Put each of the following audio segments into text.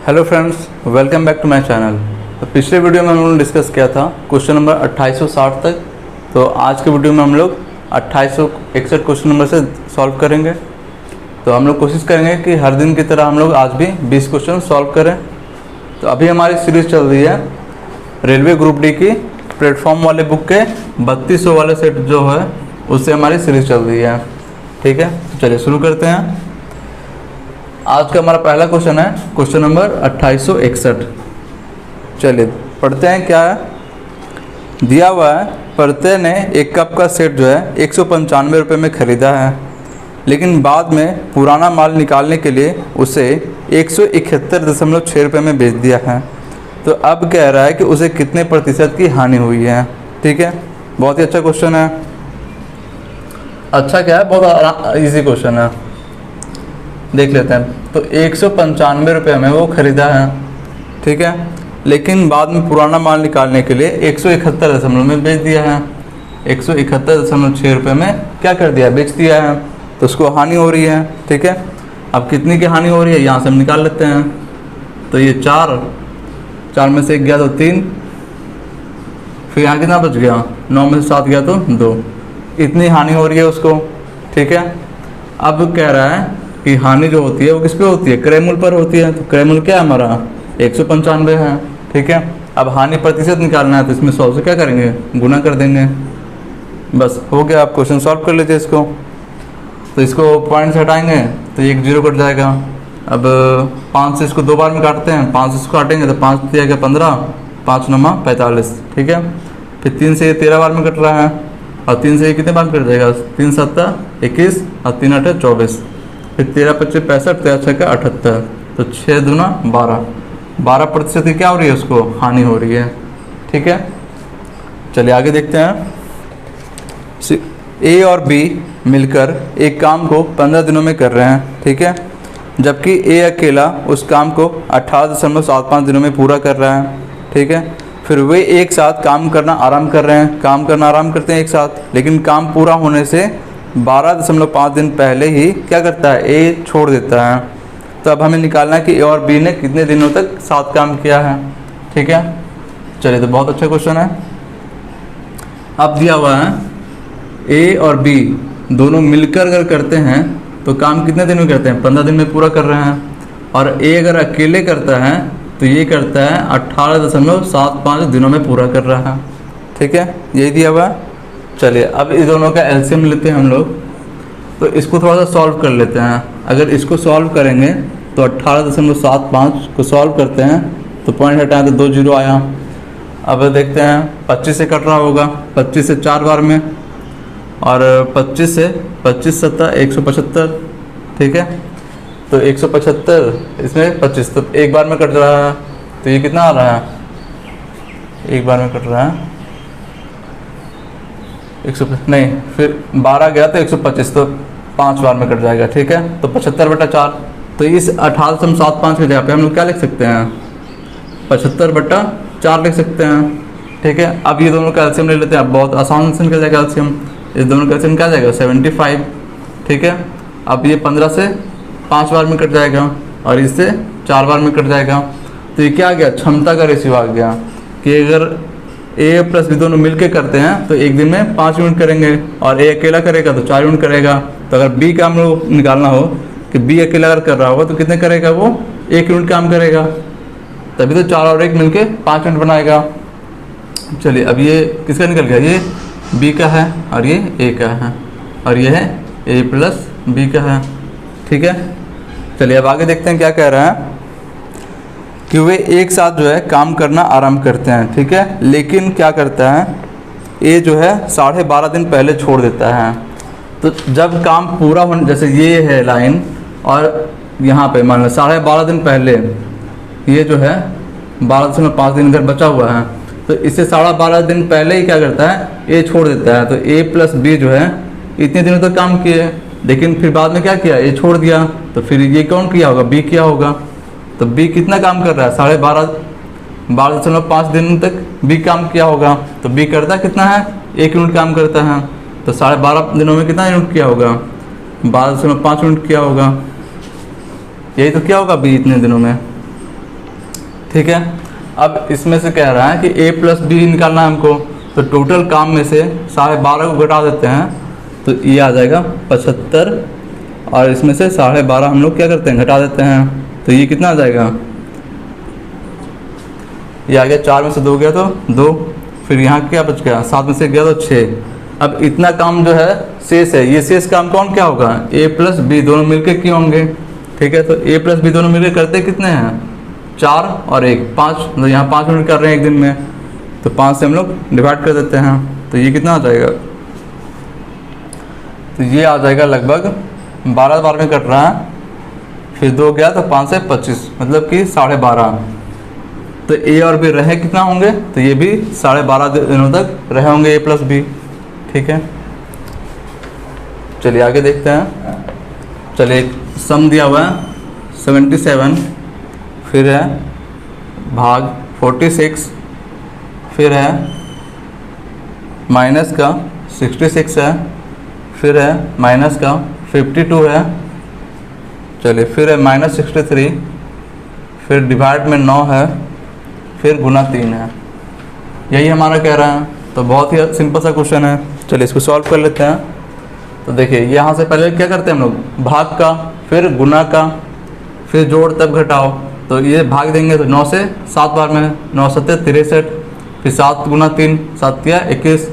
Hello friends, welcome back to my channel. तो पिछले video में हम लोगों ने डिस्कस किया था क्वेश्चन नंबर 2860 तक। तो आज के वीडियो में हम लोग 2861 क्वेश्चन नंबर से सॉल्व करेंगे। तो हम लोग कोशिश करेंगे कि हर दिन की तरह हम लोग आज भी 20 क्वेश्चन सॉल्व करें। तो अभी हमारी सीरीज़ चल रही है रेलवे ग्रुप डी की प्लेटफॉर्म वाले बुक के 3200 वाले सेट जो है उससे हमारी सीरीज़ चल रही है। ठीक है, तो चलिए शुरू करते हैं। आज का हमारा पहला क्वेश्चन है क्वेश्चन नंबर 2861। चलिए पढ़ते हैं क्या है। दिया हुआ है, प्रत्यय ने एक कप का सेट जो है 195 रुपये में ख़रीदा है, लेकिन बाद में पुराना माल निकालने के लिए उसे 171.6 रुपये में बेच दिया है। तो अब कह रहा है कि उसे कितने प्रतिशत की हानि हुई है। ठीक है, बहुत ही अच्छा क्वेश्चन है। अच्छा क्या है, बहुत ईजी क्वेश्चन है, देख लेते हैं। तो 195 रुपये में वो ख़रीदा है, ठीक है, लेकिन बाद में पुराना माल निकालने के लिए 171 में बेच दिया है। 171.6 रुपये में क्या कर दिया, बेच दिया है, तो उसको हानि हो रही है। ठीक है, अब कितनी की हानि हो रही है यहाँ से हम निकाल लेते हैं। तो ये 4 में से 1 गया तो 3, फिर यहाँ कितना बच गया, 9 में से 7 गया तो 2, इतनी हानि हो रही है उसको। ठीक है, अब कह रहा है कि हानि जो होती है वो किस पे होती है, क्रय मूल्य पर होती है। तो क्रय मूल्य क्या है हमारा, 195 है। ठीक है, अब हानि प्रतिशत निकालना है तो इसमें 100 से क्या करेंगे, गुना कर देंगे, बस हो गया। आप क्वेश्चन सॉल्व कर लीजिए इसको। तो इसको पॉइंट से हटाएंगे तो 1 0 कट जाएगा। अब 5 से इसको 2 बार में काटते हैं, 5 से इसको काटेंगे तो 5 दिया 15, 5 9 45। ठीक है, फिर 3 से ये 13 बार में कट रहा है, और 3 से ये कितने बार में कट जाएगा, 3 7 21 और 3 8 24, फिर 13 25 65, 13 6 78, तो 6 दूना 12% की क्या हो रही है, उसको हानि हो रही है। ठीक है, चलिए आगे देखते हैं। ए और बी मिलकर एक काम को 15 दिनों में कर रहे हैं, ठीक है, जबकि ए अकेला उस काम को 18.75 दिनों में पूरा कर रहा है। ठीक है, फिर वे एक साथ काम करना आराम कर रहे हैं, काम करना आराम करते हैं एक साथ, लेकिन काम पूरा होने से 12.5 दिन पहले ही क्या करता है, ए छोड़ देता है। तो अब हमें निकालना है कि ए और बी ने कितने दिनों तक साथ काम किया है। ठीक है, चलिए, तो बहुत अच्छा क्वेश्चन है। अब दिया हुआ है ए और बी दोनों मिलकर अगर करते हैं तो काम कितने दिन में करते हैं, 15 दिन में पूरा कर रहे हैं। और ए अगर अकेले करता है तो ये करता है 18.75 दिनों में पूरा कर रहा है। ठीक है, यही दिया हुआ है। चलिए अब इस दोनों का एलसीएम लेते हैं हम लोग। तो इसको थोड़ा सा सॉल्व कर लेते हैं। अगर इसको सॉल्व करेंगे तो 18.75 को सॉल्व करते हैं तो पॉइंट हटाएं तो 2 0 आया। अब देखते हैं 25 से कट रहा होगा, 25 से 4 बार में, और 25 से 25 7 175। ठीक है, तो 175 इसमें 25 तो एक बार में कट रहा है, तो ये कितना आ रहा है, एक बार में कट रहा है 100 नहीं, फिर 12 गया तो 125, तो 5 बार में कट जाएगा। ठीक है, तो 75/4। तो इस 18.75 की जगह पे हम लोग क्या लिख सकते हैं, 75/4 लिख सकते हैं। ठीक है, अब ये दोनों का एलसीएम ले लेते हैं। अब बहुत आसान से निकल जाएगा एलसीएम, इस दोनों का एलसीएम क्या जाएगा, 75। ठीक है, अब ये 15 से 5 बार में कट जाएगा और इससे 4 बार में कट जाएगा। तो ये क्या आ गया, क्षमता का रेशियो आ गया कि अगर ए प्लस बी दोनों मिलके करते हैं तो एक दिन में 5 यूनिट करेंगे, और ए अकेला करेगा तो 4 यूनिट करेगा। तो अगर बी का हम लोग निकालना हो कि बी अकेला अगर कर रहा होगा तो कितने करेगा, वो 1 यूनिट काम करेगा, तभी तो 4 और 1 मिलके 5 यूनिट बनाएगा। चलिए अब ये किसका निकल गया, ये बी का है और ये ए का है, और ये है ए प्लस बी का है। ठीक है, चलिए अब आगे देखते हैं क्या कह रहा है कि वे एक साथ जो है काम करना आराम करते हैं। ठीक है, लेकिन क्या करता है, ए जो है 12.5 दिन पहले छोड़ देता है। तो जब काम पूरा होने, जैसे ये है लाइन और यहाँ पे मान लो 12.5 दिन पहले ये जो है 12.5 दिन इधर बचा हुआ है, तो इससे 12.5 दिन पहले ही क्या करता है, ए छोड़ देता है। तो ए प्लस बी जो है इतने दिनों तक काम किए, लेकिन फिर बाद में क्या किया, ए छोड़ दिया, तो फिर ये कौन किया होगा, बी किया होगा। तो बी कितना काम कर रहा है, 12.5 दिन तक बी काम किया होगा। तो बी करता कितना है, 1 यूनिट काम करता है। तो 12.5 दिनों में कितना यूनिट किया होगा, 12.5 यूनिट किया होगा। यही तो क्या होगा बी इतने दिनों में। ठीक है। अब इसमें से कह रहा है कि a प्लस बी निकालना है हमको, तो टोटल काम में से 12.5 को घटा देते हैं तो ये आ जाएगा 75, और इसमें से 12.5 हम लोग क्या करते हैं, घटा देते हैं, तो ये कितना आ जाएगा, ये आ गया 4 में से 2 गया तो 2, फिर यहाँ क्या बच गया, 7 में से गया तो 6। अब इतना काम जो है शेष है, ये शेष काम कौन क्या होगा, a प्लस बी दोनों मिलकर क्यों होंगे, ठीक है। तो a प्लस बी दोनों मिलकर करते कितने हैं, 4 और 1 5, तो यहाँ 5 मिनट कर रहे हैं एक दिन में, तो 5 से हम लोग डिवाइड कर देते हैं, तो ये कितना आ जाएगा, तो ये आ जाएगा लगभग 12 बार में कट रहा है, फिर 2 गया तो 5 से 25, मतलब कि 12.5। तो a और b रहे कितना होंगे, तो ये भी 12.5 दिनों तक रहे होंगे a प्लस बी, ठीक है। चलिए आगे देखते हैं। चलिए सम दिया हुआ है 77, फिर है भाग 46, फिर है माइनस का 66 है, फिर है माइनस का 52 है, चलिए फिर है माइनस 63, फिर डिवाइड में 9 है, फिर गुना 3 है। यही हमारा कह रहा है, तो बहुत ही सिंपल सा क्वेश्चन है। चलिए इसको सॉल्व कर लेते हैं। तो देखिए यहाँ से पहले क्या करते हैं हम लोग, भाग का, फिर गुना का, फिर जोड़ तब घटाओ, तो ये भाग देंगे तो 9 से 7 बार में, 9 7 63, फिर 7 गुना 3 7 या 21,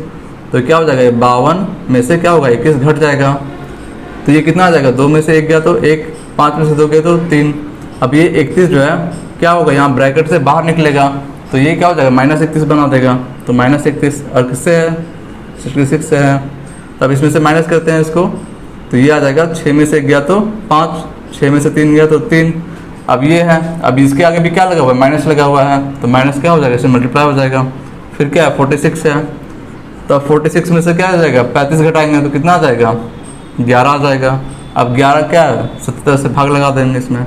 तो क्या हो जाएगा, 52 में से क्या होगा 21 घट जाएगा, तो ये कितना आ जाएगा, 2 में से 1 गया तो 1, 5 में से 2 गया तो 3। अब ये 31 जो है क्या होगा, यहाँ ब्रैकेट से बाहर निकलेगा, तो ये क्या हो जाएगा, -31 बना देगा, तो -31 और किससे है, 66 से है। तब इसमें से माइनस करते हैं इसको, तो ये आ जाएगा 6 में से 1 गया तो 5, 6 में से 3 गया तो 3। अब ये है, अब इसके आगे भी क्या लगा हुआ है, माइनस लगा हुआ है, तो माइनस क्या हो जाएगा, इससे मल्टीप्लाई हो जाएगा। फिर क्या है 46 है, तो 46 में से क्या आ जाएगा, 35 घटाएंगे तो कितना आ जाएगा, 11 आ जाएगा। अब 11 क्या है, 77 से भाग लगा देंगे, इसमें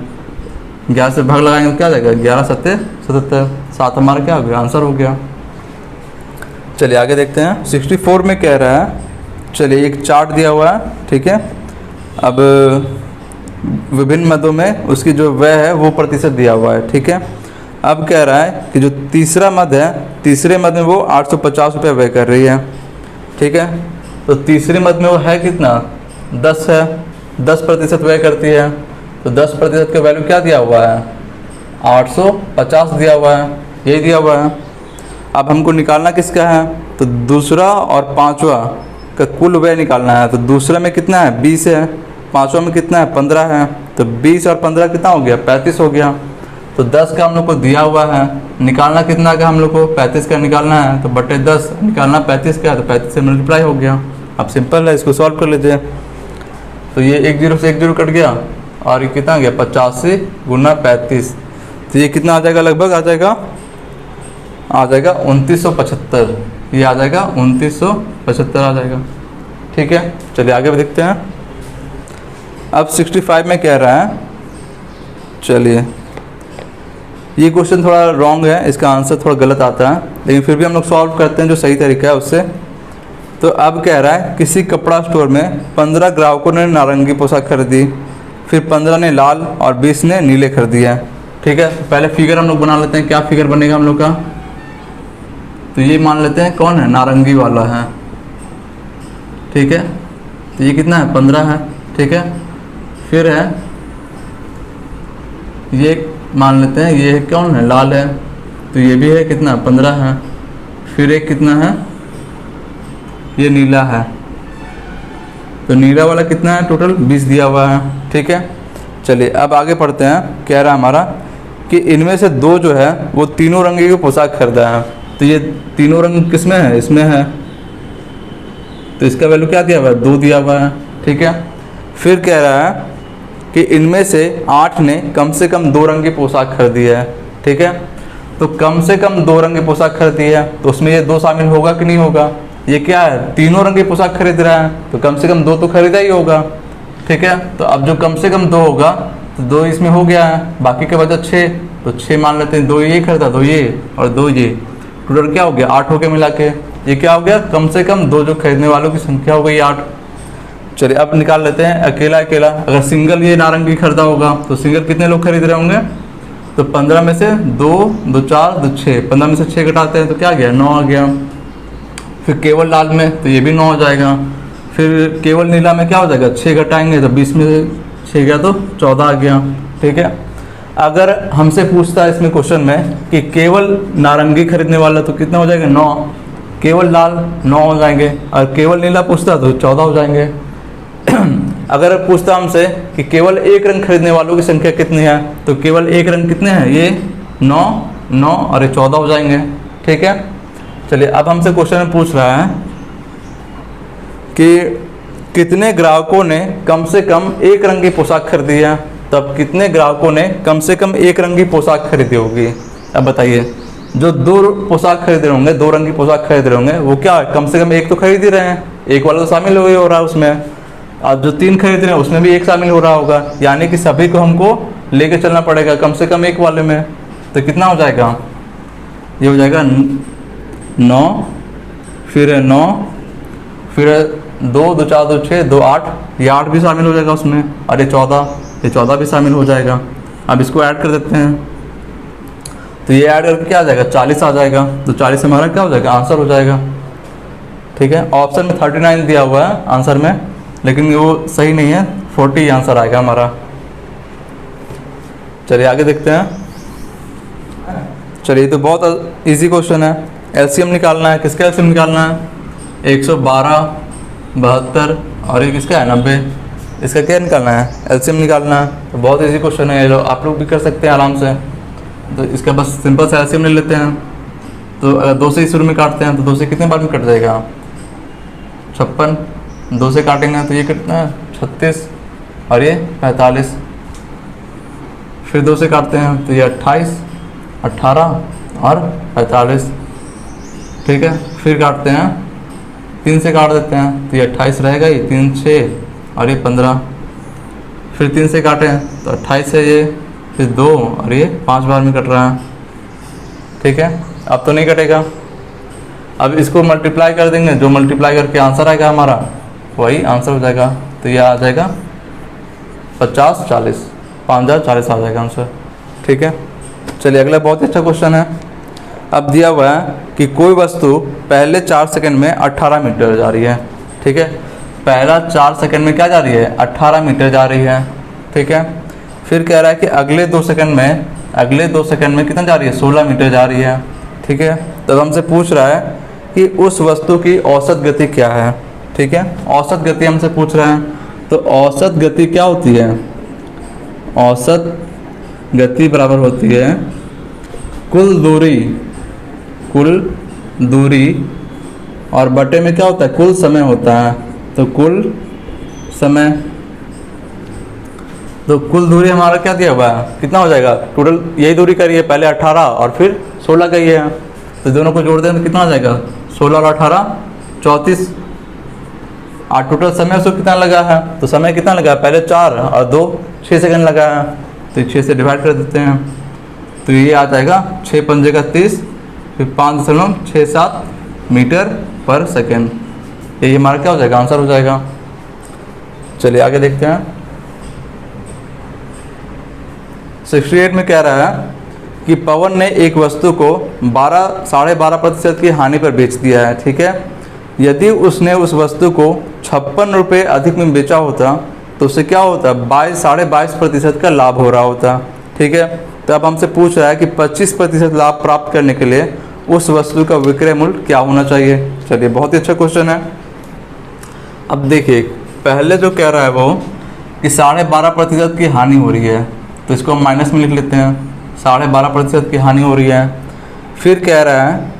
11 से भाग लगाएंगे तो क्या आ जाएगा, 11 7 77, 7 हमारा क्या हो गया, आंसर हो गया। चलिए आगे देखते हैं। 64 में कह रहा है, चलिए एक चार्ट दिया हुआ है, ठीक है। अब विभिन्न मदों में उसकी जो व्यय है वो प्रतिशत दिया हुआ है, ठीक है। अब कह रहा है कि जो तीसरा मद है, तीसरे मद में वो 850 रुपये व्यय कर रही है, ठीक है। तो तीसरे मद में वो है कितना, 10 है, 10% व्यय करती है, तो 10% का वैल्यू क्या दिया हुआ है, 850 दिया हुआ है, यही दिया हुआ है। अब हमको निकालना किसका है, तो दूसरा और पांचवा का कुल व्यय निकालना है। तो दूसरा में कितना है, 20 है, पांचवा में कितना है, 15 है, तो 20 और 15 कितना हो गया, 35 हो गया। तो 10 का हम लोग को दिया हुआ है, निकालना कितना का हम लोग को, 35 का निकालना है, तो बटे 10 निकालना 35 का है, तो 35 से मल्टीप्लाई हो गया। अब सिंपल है, इसको सॉल्व कर लीजिए। तो ये 1 0 से 1 0 कट गया, और ये कितना आ गया, 85 गुना 35, तो ये कितना आ जाएगा, लगभग आ जाएगा 2975, ये आ जाएगा 2975 आ जाएगा, ठीक है। चलिए आगे भी देखते हैं। अब 65 में कह रहा है, चलिए ये क्वेश्चन थोड़ा रॉन्ग है, इसका आंसर थोड़ा गलत आता है, लेकिन फिर भी हम लोग सॉल्व करते हैं जो सही तरीका है उससे। तो अब कह रहा है, किसी कपड़ा स्टोर में 15 ग्राहकों ने नारंगी पोशाक खरीदी, फिर 15 ने लाल और 20 ने नीले खरीदी है, ठीक है। तो पहले फिगर हम लोग बना लेते हैं, क्या फिगर बनेगा हम लोग का, तो ये मान लेते हैं कौन है, नारंगी वाला है, ठीक है। तो ये कितना है, 15 है, ठीक है। फिर है ये मान लेते हैं, ये कौन है, लाल है, तो ये भी है कितना, 15 है। फिर एक कितना है, ये नीला है, तो नीला वाला कितना है, टोटल 20 दिया हुआ है, ठीक है। चलिए अब आगे पढ़ते हैं। कह रहा है हमारा कि इनमें से 2 जो है वो तीनों रंग की पोशाक खरीदा है, तो ये तीनों रंग किसमें है, इसमें है, तो इसका वैल्यू क्या दिया हुआ है, 2 दिया हुआ है, ठीक है। फिर कह रहा है कि इनमें से 8 ने कम से कम 2 रंग की पोशाक खरीदी है, ठीक है। तो कम से कम 2 रंग की पोशाक खरीदी है, तो उसमें ये 2 शामिल होगा कि नहीं होगा, ये क्या है, तीनों रंग की पोशाक खरीद रहा है, तो कम से कम 2 तो खरीदा ही होगा, ठीक है। तो अब जो कम से कम 2 होगा, तो 2 इसमें हो गया है, बाकी के बचा 6, तो 6 मान लेते हैं, 2 ये खरीदा, 2 ये और 2 ये, टोटल क्या हो गया, 8 हो गया मिला के। ये क्या हो गया, कम से कम 2 जो खरीदने वालों की संख्या हो गई 8। चलिए अब निकाल लेते हैं अकेला अकेला। अगर सिंगल ये नारंगी खरीदा होगा, तो सिंगल कितने लोग खरीद रहे होंगे, तो 15 में से 2 2 4 2 6, 15 में से 6 घटाते हैं तो क्या गया, 9 आ गया। फिर केवल लाल में तो ये भी 9 हो जाएगा। फिर केवल नीला में क्या हो जाएगा, 6 घटाएंगे तो 20 में से 6 गया तो 14 आ गया। ठीक है, अगर हमसे पूछता है इसमें क्वेश्चन में कि केवल नारंगी खरीदने वाला तो कितना हो जाएगा, 9, केवल लाल 9 हो जाएंगे, और केवल नीला पूछता तो 14 हो जाएंगे। अगर पूछता हमसे कि केवल एक रंग खरीदने वालों की संख्या कितनी है, तो केवल एक रंग कितने हैं, ये 9 9 और ये 14 हो जाएंगे। ठीक है, चलिए अब हमसे क्वेश्चन में पूछ रहा है कि कितने ग्राहकों ने कम से कम एक रंग की पोशाक खरीदी है। तब कितने ग्राहकों ने कम से कम एक रंग की पोशाक खरीदी होगी। अब बताइए, जो 2 पोशाक खरीद रहे होंगे, 2 रंग की पोशाक खरीद रहे होंगे, वो क्या कम से कम एक तो खरीद ही रहे हैं, एक वाला तो शामिल हो रहा है उसमें, और जो 3 खरीद रहे हैं उसमें भी एक शामिल हो रहा होगा, यानी कि सभी को हमको लेके चलना पड़ेगा कम से कम एक वाले में। तो कितना हो जाएगा, ये हो जाएगा 9, फिर 9, फिर 2 2 4 2 6 2 8, ये 8 भी शामिल हो जाएगा उसमें, और ये 14 भी शामिल हो जाएगा। अब इसको ऐड कर देते हैं, तो ये ऐड करके क्या आ जाएगा, 40 आ जाएगा। तो 40 हमारा क्या हो जाएगा, आंसर हो जाएगा। ठीक है, ऑप्शन में 39 दिया हुआ है आंसर में, लेकिन वो सही नहीं है, 40 आंसर आएगा हमारा। चलिए आगे देखते हैं। चलिए तो बहुत इजी क्वेश्चन है, एलसीएम निकालना है। किसका एलसीएम निकालना है, 112 72 और ये किसका है 90, इसका क्या निकालना है, एलसीएम निकालना है। तो बहुत इजी क्वेश्चन है, ये लोग आप लोग भी कर सकते हैं आराम से। तो इसका बस सिंपल सा एलसीएम ले लेते हैं। तो अगर 2 से शुरू में काटते हैं तो 2 से कितने बार में कट जाएगा, 56, 2 से काटेंगे तो ये कितना है 36 और ये 45, फिर 2 से काटते हैं तो ये 28 18 और 45। ठीक है, फिर काटते हैं 3 से काट देते हैं तो ये 28 रहेगा ही, 3 6 और ये 15, फिर 3 से काटें तो 28 है ये, फिर 2 और ये 5 बार में कट रहा है। ठीक है, अब तो नहीं कटेगा। अब इसको मल्टीप्लाई कर देंगे, जो मल्टीप्लाई करके आंसर आएगा हमारा वही आंसर हो जाएगा। तो ये आ जाएगा 50 40, 5040 आ जाएगा आंसर। ठीक है, चलिए अगला बहुत ही अच्छा क्वेश्चन है। अब दिया हुआ है कि कोई वस्तु पहले 4 सेकंड में 18 मीटर जा रही है। ठीक है, पहला 4 सेकंड में क्या जा रही है, 18 मीटर जा रही है। ठीक है, फिर कह रहा है कि अगले 2 सेकंड में कितना जा रही है, 16 मीटर जा रही है। ठीक है, तब हमसे पूछ रहा है कि उस वस्तु की औसत गति क्या है। ठीक है, औसत गति हमसे पूछ रहा है। तो औसत गति क्या होती है, औसत गति बराबर होती है कुल दूरी और बटे में क्या होता है, कुल समय होता है। तो कुल समय, तो कुल दूरी हमारा क्या दिया हुआ है, कितना हो जाएगा, टोटल यही दूरी करिए, पहले 18 और फिर 16 का ये है, तो दोनों को जोड़ दें तो कितना आ जाएगा, 16 और 18 34। और टोटल समय उसको कितना लगा है, तो समय कितना लगा है, पहले 4 और 2 6 सेकंड लगा है, तो 6 से डिवाइड कर देते हैं। तो ये आ जाएगा 6 पंजे का 30, फिर 5.67 मीटर पर सेकेंड। ये हमारा क्या हो जाएगा, आंसर हो जाएगा। चलिए आगे देखते हैं। 68 में कह रहा है कि पवन ने एक वस्तु को 12.5% की हानि पर बेच दिया है। ठीक है, यदि उसने उस वस्तु को 56 रुपये अधिक में बेचा होता तो उसे क्या होता, 22.5% का लाभ हो रहा होता। ठीक है, तो अब हमसे पूछ रहा है कि 25% लाभ प्राप्त करने के लिए उस वस्तु का विक्रय मूल्य क्या होना चाहिए। चलिए बहुत ही अच्छा क्वेश्चन है। अब देखिए, पहले जो कह रहा है वो कि 12.5% की हानि हो रही है, तो इसको हम माइनस में लिख लेते हैं, 12.5% की हानि हो रही है। फिर कह रहा है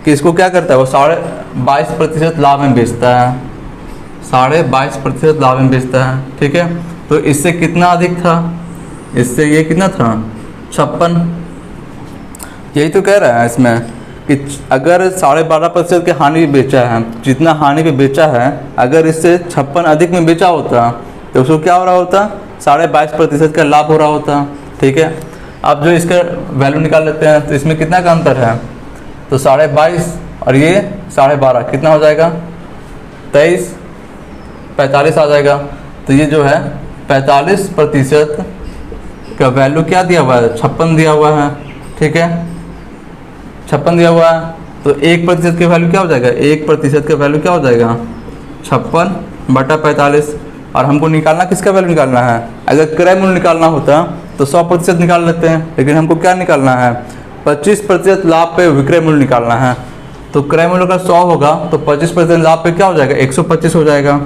कि इसको क्या करता है, वो 22.5% लाभ में बेचता है, 22.5% लाभ में बेचता है। ठीक है, तो इससे कितना अधिक था, इससे ये कितना था 56। यही तो कह रहा है इसमें कि अगर 12.5% की हानि पे बेचा है, जितना हानि पे बेचा है, अगर इससे 56 अधिक में बेचा होता तो उसको क्या हो रहा होता, 22.5% का लाभ हो रहा होता। ठीक है, अब जो इसका वैल्यू निकाल लेते हैं तो इसमें कितना का अंतर है, तो 22.5 और ये 12.5 कितना हो जाएगा, 23 45 आ जाएगा। तो ये जो है 45% का वैल्यू क्या दिया हुआ है, 56 दिया हुआ है, ठीक है, 56 दिया हुआ है। तो 1% की वैल्यू क्या हो जाएगा, 1% का वैल्यू क्या हो जाएगा, 56/45। और हमको निकालना किसका वैल्यू निकालना है, अगर क्रय मूल्य निकालना होता तो 100% निकाल लेते हैं, लेकिन हमको क्या निकालना है, 25% लाभ पे विक्रय मूल्य निकालना है। तो क्रय मूल्य अगर 100 होगा तो 25% लाभ पे क्या हो जाएगा, 125 हो जाएगा,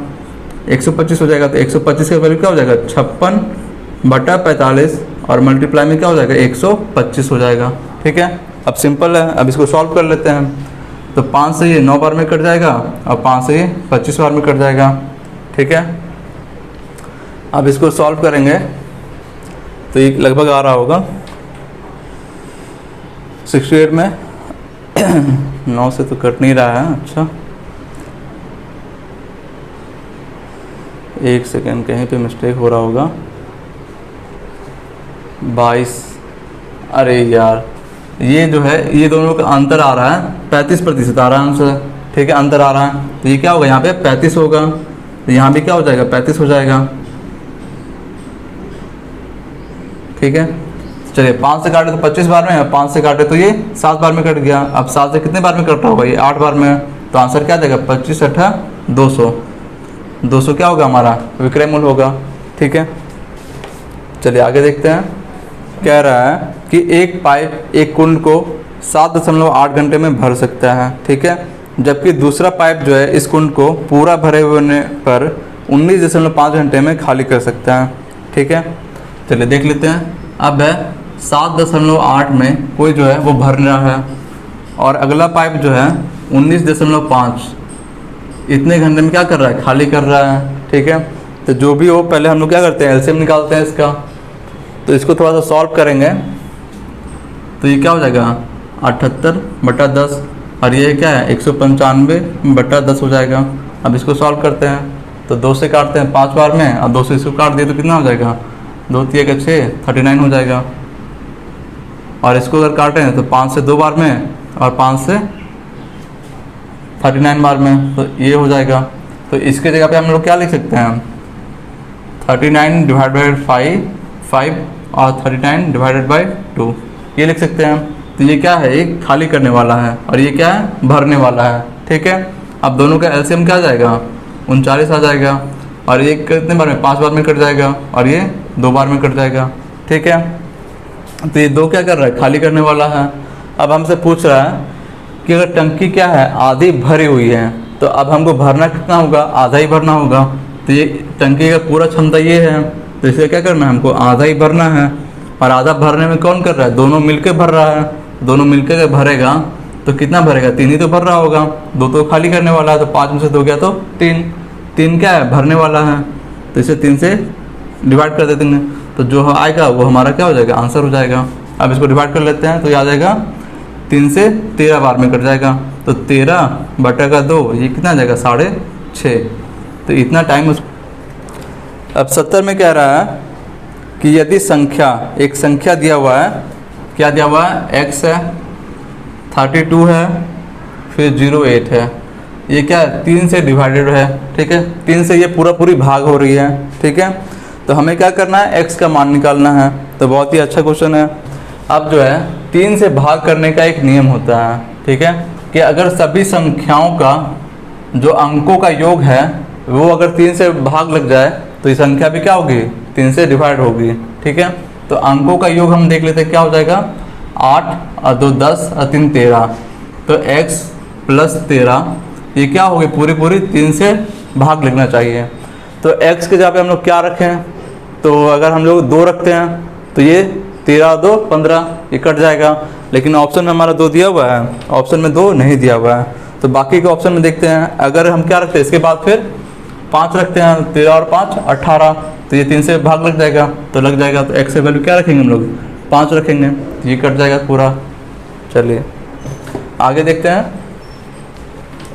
125 हो जाएगा। तो 125 का वैल्यू क्या हो जाएगा, 56/45 और मल्टीप्लाई में क्या हो जाएगा, 125 हो जाएगा, ठीक है। अब सिंपल है, अब इसको सॉल्व कर लेते हैं। तो 5 से ये 9 बार में कट जाएगा और 5 से ये 25 बार में कट जाएगा, ठीक है। अब इसको सॉल्व करेंगे तो ये लगभग आ रहा होगा 68 में 9 से तो कट नहीं रहा है, अच्छा 1 सेकेंड, कहीं पे मिस्टेक हो रहा होगा, 22। अरे यार ये जो है ये दोनों का अंतर आ रहा है 35% आ रहा है आंसर, ठीक है, अंतर आ रहा है। तो ये क्या होगा, यहाँ पे 35 होगा, तो यहाँ भी क्या हो जाएगा, 35 हो जाएगा, ठीक है। चलिए 5 से काटे तो 25 बार में, 5 से काटे तो ये 7 बार में कट गया। अब 7 से कितने बार में कट रहा होगा, ये 8 बार में। तो आंसर क्या देगा, 25×8 200। 200 क्या होगा हमारा विक्रय मूल्य होगा, ठीक है। चलिए आगे देखते हैं। कह रहा है कि एक पाइप एक कुंड को 7.8 घंटे में भर सकता है, ठीक है, जबकि दूसरा पाइप जो है इस कुंड को पूरा भरे होने पर 19.5 घंटे में खाली कर सकता है, ठीक है। चलिए देख लेते हैं। अब है 7.8 में कोई जो है वो भर रहा है और अगला पाइप जो है 19.5 इतने घंटे में क्या कर रहा है, खाली कर रहा है, ठीक है। तो जो भी हो पहले हम लोग क्या करते हैं, एलसीएम निकालते हैं इसका। तो इसको थोड़ा सा सॉल्व करेंगे तो ये क्या हो जाएगा, 78/10 और ये क्या है 195/10 हो जाएगा। अब इसको सॉल्व करते हैं तो 2 से काटते हैं 5 बार में और 2 से इसको काट दिए तो कितना हो जाएगा, 2 3 6 39 हो जाएगा। और इसको अगर काटें तो 5 से 2 बार में और 5 से 39 बार में, तो ये हो जाएगा। तो इसके जगह पे हम लोग क्या लिख सकते हैं, 39/5 और 39/2 ये लिख सकते हैं। तो ये क्या है, एक खाली करने वाला है और ये क्या है, भरने वाला है, ठीक है। अब दोनों का एलसीएम क्या आ जाएगा, 39 आ जाएगा और ये कितने बार में, 5 बार में कट जाएगा और ये 2 बार में कट जाएगा, ठीक है। तो ये 2 क्या कर रहा है, खाली करने वाला है। अब हमसे पूछ रहा है कि अगर टंकी क्या है, आधी भरी हुई है, तो अब हमको भरना कितना होगा, आधा ही भरना होगा। तो ये टंकी का पूरा क्षमता ये है, तो इसे क्या करना है, हमको आधा ही भरना है। और आधा भरने में कौन कर रहा है, दोनों मिलकर भर रहा है। दोनों मिलकर भरेगा तो कितना भरेगा, 3 ही तो भर रहा होगा, 2 तो खाली करने वाला है। तो 5 में से 2 गया तो 3 क्या है, भरने वाला है। तो इसे 3 से डिवाइड कर देते हैं तो जो आएगा वो हमारा क्या हो जाएगा, आंसर हो जाएगा। अब इसको डिवाइड कर लेते हैं तो ये आ जाएगा 3 से 13 बार में कट जाएगा। तो 13/2 ये कितना आ जाएगा, 6.5। तो इतना टाइम उस। अब 70 में कह रहा है कि यदि संख्या, एक संख्या दिया हुआ है, क्या दिया हुआ है, x है, 32 है, फिर 08 है, ये क्या है 3 से डिवाइडेड है, ठीक है। 3 से ये पूरी भाग हो रही है, ठीक है। तो हमें क्या करना है, x का मान निकालना है। तो बहुत ही अच्छा क्वेश्चन है। अब जो है 3 से भाग करने का एक नियम होता है, ठीक है, कि अगर सभी संख्याओं का जो अंकों का योग है वो अगर 3 से भाग लग जाए तो ये संख्या भी क्या होगी, 3 से डिवाइड होगी, ठीक है। तो अंकों का योग हम देख लेते हैं क्या हो जाएगा, 8 और 2 10 और 3 13। तो x + 13 ये क्या होगी, पूरी 3 से भाग लिखना चाहिए। तो x के जगह पे हम लोग क्या रखें, तो अगर हम लोग 2 रखते हैं तो ये 13 और 2 15 ये कट जाएगा। लेकिन ऑप्शन में हमारा 2 दिया हुआ है, ऑप्शन में 2 नहीं दिया हुआ है। तो बाकी के ऑप्शन में देखते हैं। अगर हम क्या रखते हैं, इसके बाद फिर 5 रखते हैं, 13 और 5 18, तो ये 3 से भाग लग जाएगा, तो लग जाएगा। तो x से वैल्यू क्या रखेंगे हम लोग, 5 रखेंगे, ये कट जाएगा पूरा। चलिए आगे देखते हैं।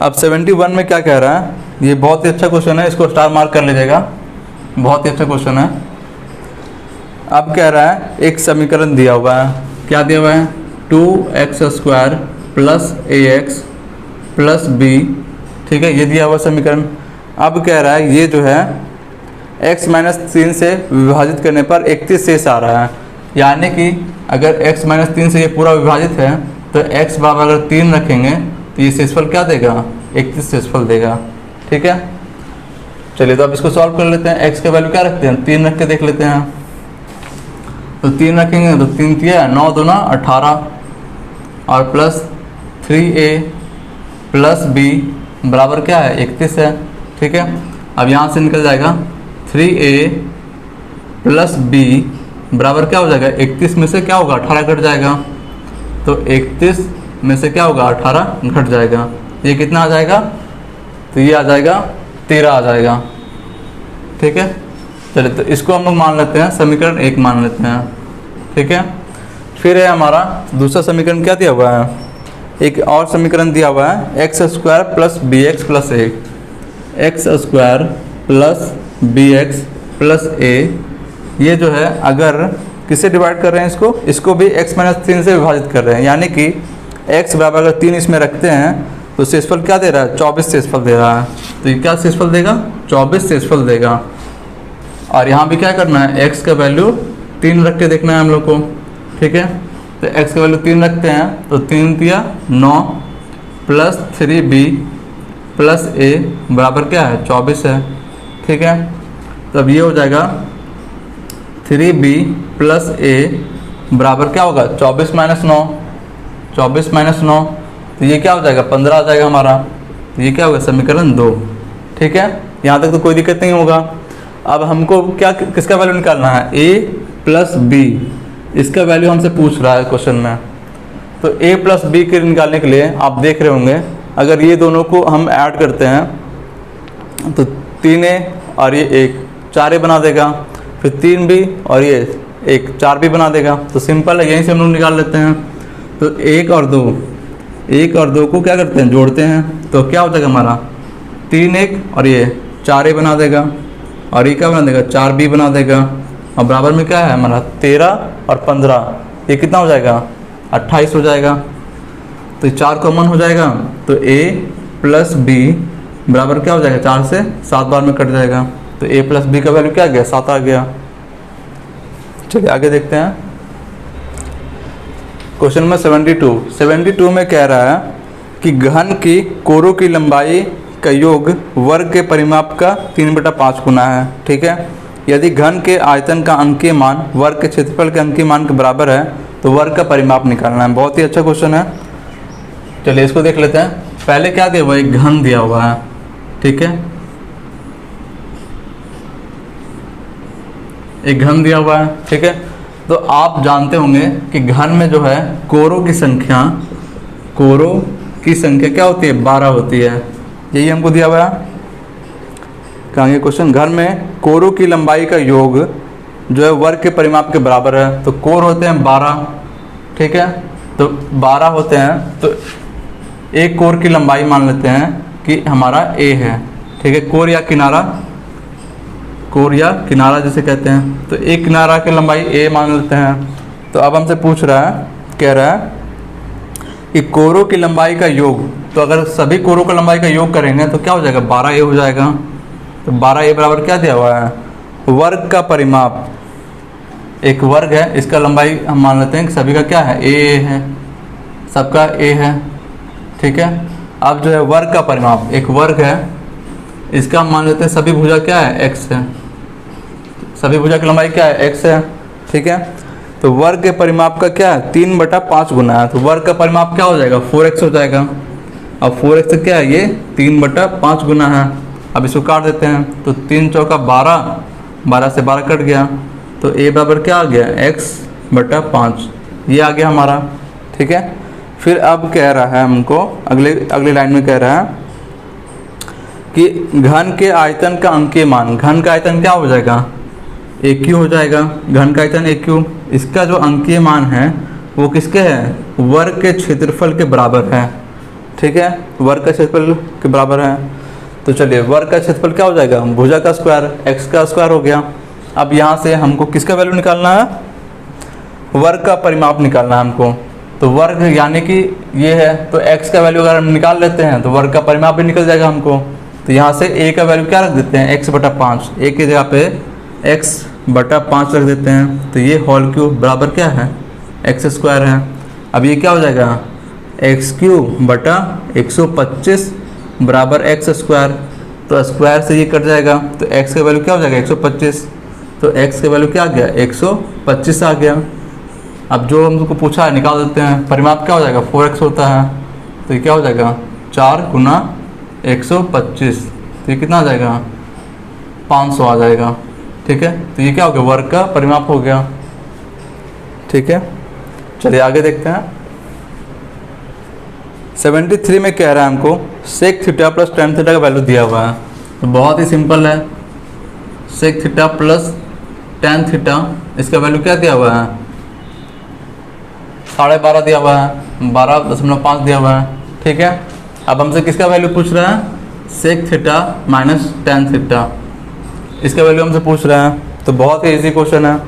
अब 71 में क्या कह रहा है, ये बहुत ही अच्छा क्वेश्चन है, इसको स्टार मार्क कर लीजिएगा, बहुत ही अच्छा क्वेश्चन है। अब कह रहा है एक समीकरण दिया हुआ है, क्या दिया हुआ है, 2x² + ax + b, ठीक है, ये दिया हुआ समीकरण। अब कह रहा है ये जो है x - 3 से विभाजित करने पर 31 शेष आ रहा है। यानी कि अगर x माइनस 3 से ये पूरा विभाजित है तो x बराबर अगर 3 रखेंगे तो ये शेषफल क्या देगा, 31 शेषफल देगा। ठीक है, चलिए तो अब इसको सॉल्व कर लेते हैं। x का वैल्यू क्या रखते हैं, 3 रख के देख लेते हैं। तो 3 रखेंगे तो 3 किया 9 दूना 18 और प्लस 3a प्लस b बराबर क्या है, 31 है। ठीक है, अब यहाँ से निकल जाएगा 3a प्लस b बराबर क्या हो जाएगा, 31 में से क्या होगा, 18 घट जाएगा। तो 31 में से क्या होगा, 18 घट जाएगा। ये कितना आ जाएगा, तो ये आ जाएगा 13 आ जाएगा। ठीक है, चलिए तो इसको हम लोग मान लेते हैं, समीकरण 1 मान लेते हैं। ठीक है, फिर है हमारा दूसरा समीकरण क्या दिया हुआ है, एक और समीकरण दिया हुआ है X square plus B X plus A. X square plus B X plus A, ये जो है अगर किससे डिवाइड कर रहे हैं, इसको भी x माइनस 3 से विभाजित कर रहे हैं। यानी कि x बराबर अगर 3 इसमें रखते हैं तो शेषफल क्या दे रहा है, 24 शेषफल दे रहा है। तो ये क्या शेषफल देगा, 24 शेषफल देगा। और यहाँ भी क्या करना है, x का वैल्यू 3 रख के देखना है हम लोग को। ठीक है, तो x का वैल्यू 3 रखते हैं तो 3 दिया 9 प्लस 3b प्लस a बराबर क्या है, 24 है। ठीक है, तो अब ये हो जाएगा 3b प्लस a बराबर क्या होगा, 24 माइनस 9, 24 माइनस 9, तो ये क्या हो जाएगा, 15 आ जाएगा हमारा। तो ये क्या होगा, समीकरण 2। ठीक है, यहाँ तक तो कोई दिक्कत नहीं होगा। अब हमको क्या किसका वैल्यू निकालना है, a प्लस b, इसका वैल्यू हमसे पूछ रहा है क्वेश्चन में। तो a प्लस b के निकालने के लिए आप देख रहे होंगे, अगर ये दोनों को हम ऐड करते हैं तो 3a और ये 1 4a बना देगा, फिर 3b और ये 1 4b बना देगा। तो सिंपल है, यहीं से हम लोग निकाल लेते हैं। तो 1 और 2 को क्या करते हैं, जोड़ते हैं। तो क्या हो जाएगा हमारा 3 1 और ये 4a बना देगा, और ये क्या बना देगा, 4b बना देगा। और बराबर में क्या है हमारा 13 और 15, ये कितना हो जाएगा, 28 हो जाएगा। तो 4 कॉमन हो जाएगा, तो a प्लस b बराबर क्या हो जाएगा, 4 से 7 बार में कट जाएगा। तो a प्लस b का वैल्यू क्या आ गया, 7 आ गया। चलिए आगे देखते हैं। क्वेश्चन नंबर 72 में कह रहा है कि घन की कोरों की लंबाई का योग वर्ग के परिमाप का 3/5 गुना है। ठीक है, यदि घन के आयतन का अंकीय मान वर्ग के क्षेत्रफल के अंकीय मान के बराबर है तो वर्ग का परिमाप निकालना है। बहुत ही अच्छा क्वेश्चन है, चलिए इसको देख लेते हैं। पहले क्या दिया हुआ है, एक घन दिया हुआ है। ठीक है, एक घन दिया हुआ है। ठीक है, तो आप जानते होंगे कि घन में जो है कोरों की संख्या क्या होती है, 12 होती है। यही हमको दिया हुआ है। कहेंगे क्वेश्चन, घन में कोरों की लंबाई का योग जो है वर्ग के परिमाप के बराबर है। तो कोर होते हैं 12। ठीक है, तो 12 होते हैं, तो एक कोर की लंबाई मान लेते हैं कि हमारा a है। ठीक है, कोर या किनारा जिसे कहते हैं। तो एक किनारा की लंबाई a मान लेते हैं। तो अब हमसे पूछ रहा है, कह रहा है कि कोरों की लंबाई का योग, तो अगर सभी कोरों की लंबाई का योग करेंगे तो क्या हो जाएगा, 12a हो जाएगा। तो 12a बराबर क्या दिया हुआ है, वर्ग का परिमाप, एक वर्ग है, इसका लंबाई हम मान लेते हैं कि सभी का क्या है, a है, सबका a है। ठीक है, अब जो है वर्ग का परिमाप, एक वर्ग है, इसका हम मान लेते हैं सभी भुजा क्या है, x है, सभी भुजा की लंबाई क्या है, x है। ठीक है, तो वर्ग के परिमाप का क्या है, 3/5 गुना है। तो वर्ग का परिमाप क्या हो जाएगा, 4x हो जाएगा। अब 4x क्या है, ये 3/5 गुना है। अब इसको काट देते हैं, तो 3 चौका 12, 12 से 12 कट गया। तो a बराबर क्या आ गया, x/5, ये आ गया हमारा। ठीक है, फिर अब कह रहा है हमको, अगली लाइन में कह रहा है कि घन के आयतन का अंकीय मान, घन का आयतन क्या हो जाएगा, AQ हो जाएगा। घन का आयतन AQ, इसका जो अंकीय मान है वो किसके है, वर्ग के क्षेत्रफल के बराबर है। ठीक है, वर्ग का क्षेत्रफल के बराबर है। तो चलिए, वर्ग का क्षेत्रफल क्या हो जाएगा, भुजा का स्क्वायर, x का स्क्वायर हो गया। अब यहाँ से हमको किसका वैल्यू निकालना है, वर्ग का परिमाप निकालना है हमको। तो वर्ग यानी कि ये है, तो x का वैल्यू अगर हम निकाल लेते हैं तो वर्ग का परिमाप भी निकल जाएगा हमको। तो यहाँ से a का वैल्यू क्या रख देते हैं, x/5, a की जगह पे x बटा 5 रख देते हैं, तो ये होल क्यूब बराबर क्या है, एक्स स्क्वायर है। अब ये क्या हो जाएगा, एक्स क्यूब बटा 125 बराबर एक्स स्क्वायर। तो स्क्वायर से ये कट जाएगा, तो एक्स का वैल्यू क्या हो जाएगा 125, तो एक्स का वैल्यू क्या आ गया 125 आ गया। अब जो हमको पूछा है निकाल देते हैं, परिमाप क्या हो जाएगा 4x होता है, तो ये क्या हो जाएगा 4 गुना 125, तो ये कितना आ जाएगा 500 आ जाएगा। ठीक है, तो ये क्या हो गया वर्ग का परिमाप हो गया। ठीक है, चलिए आगे देखते हैं। 73 में कह रहा है हमको sec theta plus tan theta का वैल्यू दिया हुआ है। तो बहुत ही सिंपल है, sec theta plus tan theta, इसका वैल्यू क्या दिया हुआ है 12.5 दिया हुआ है, 12.5 दिया हुआ है। ठीक है, अब हमसे किसका वैल्यू पूछ रहा है, sec theta minus tan theta, इसका वैल्यू हमसे पूछ रहा है। तो बहुत ही इजी क्वेश्चन है,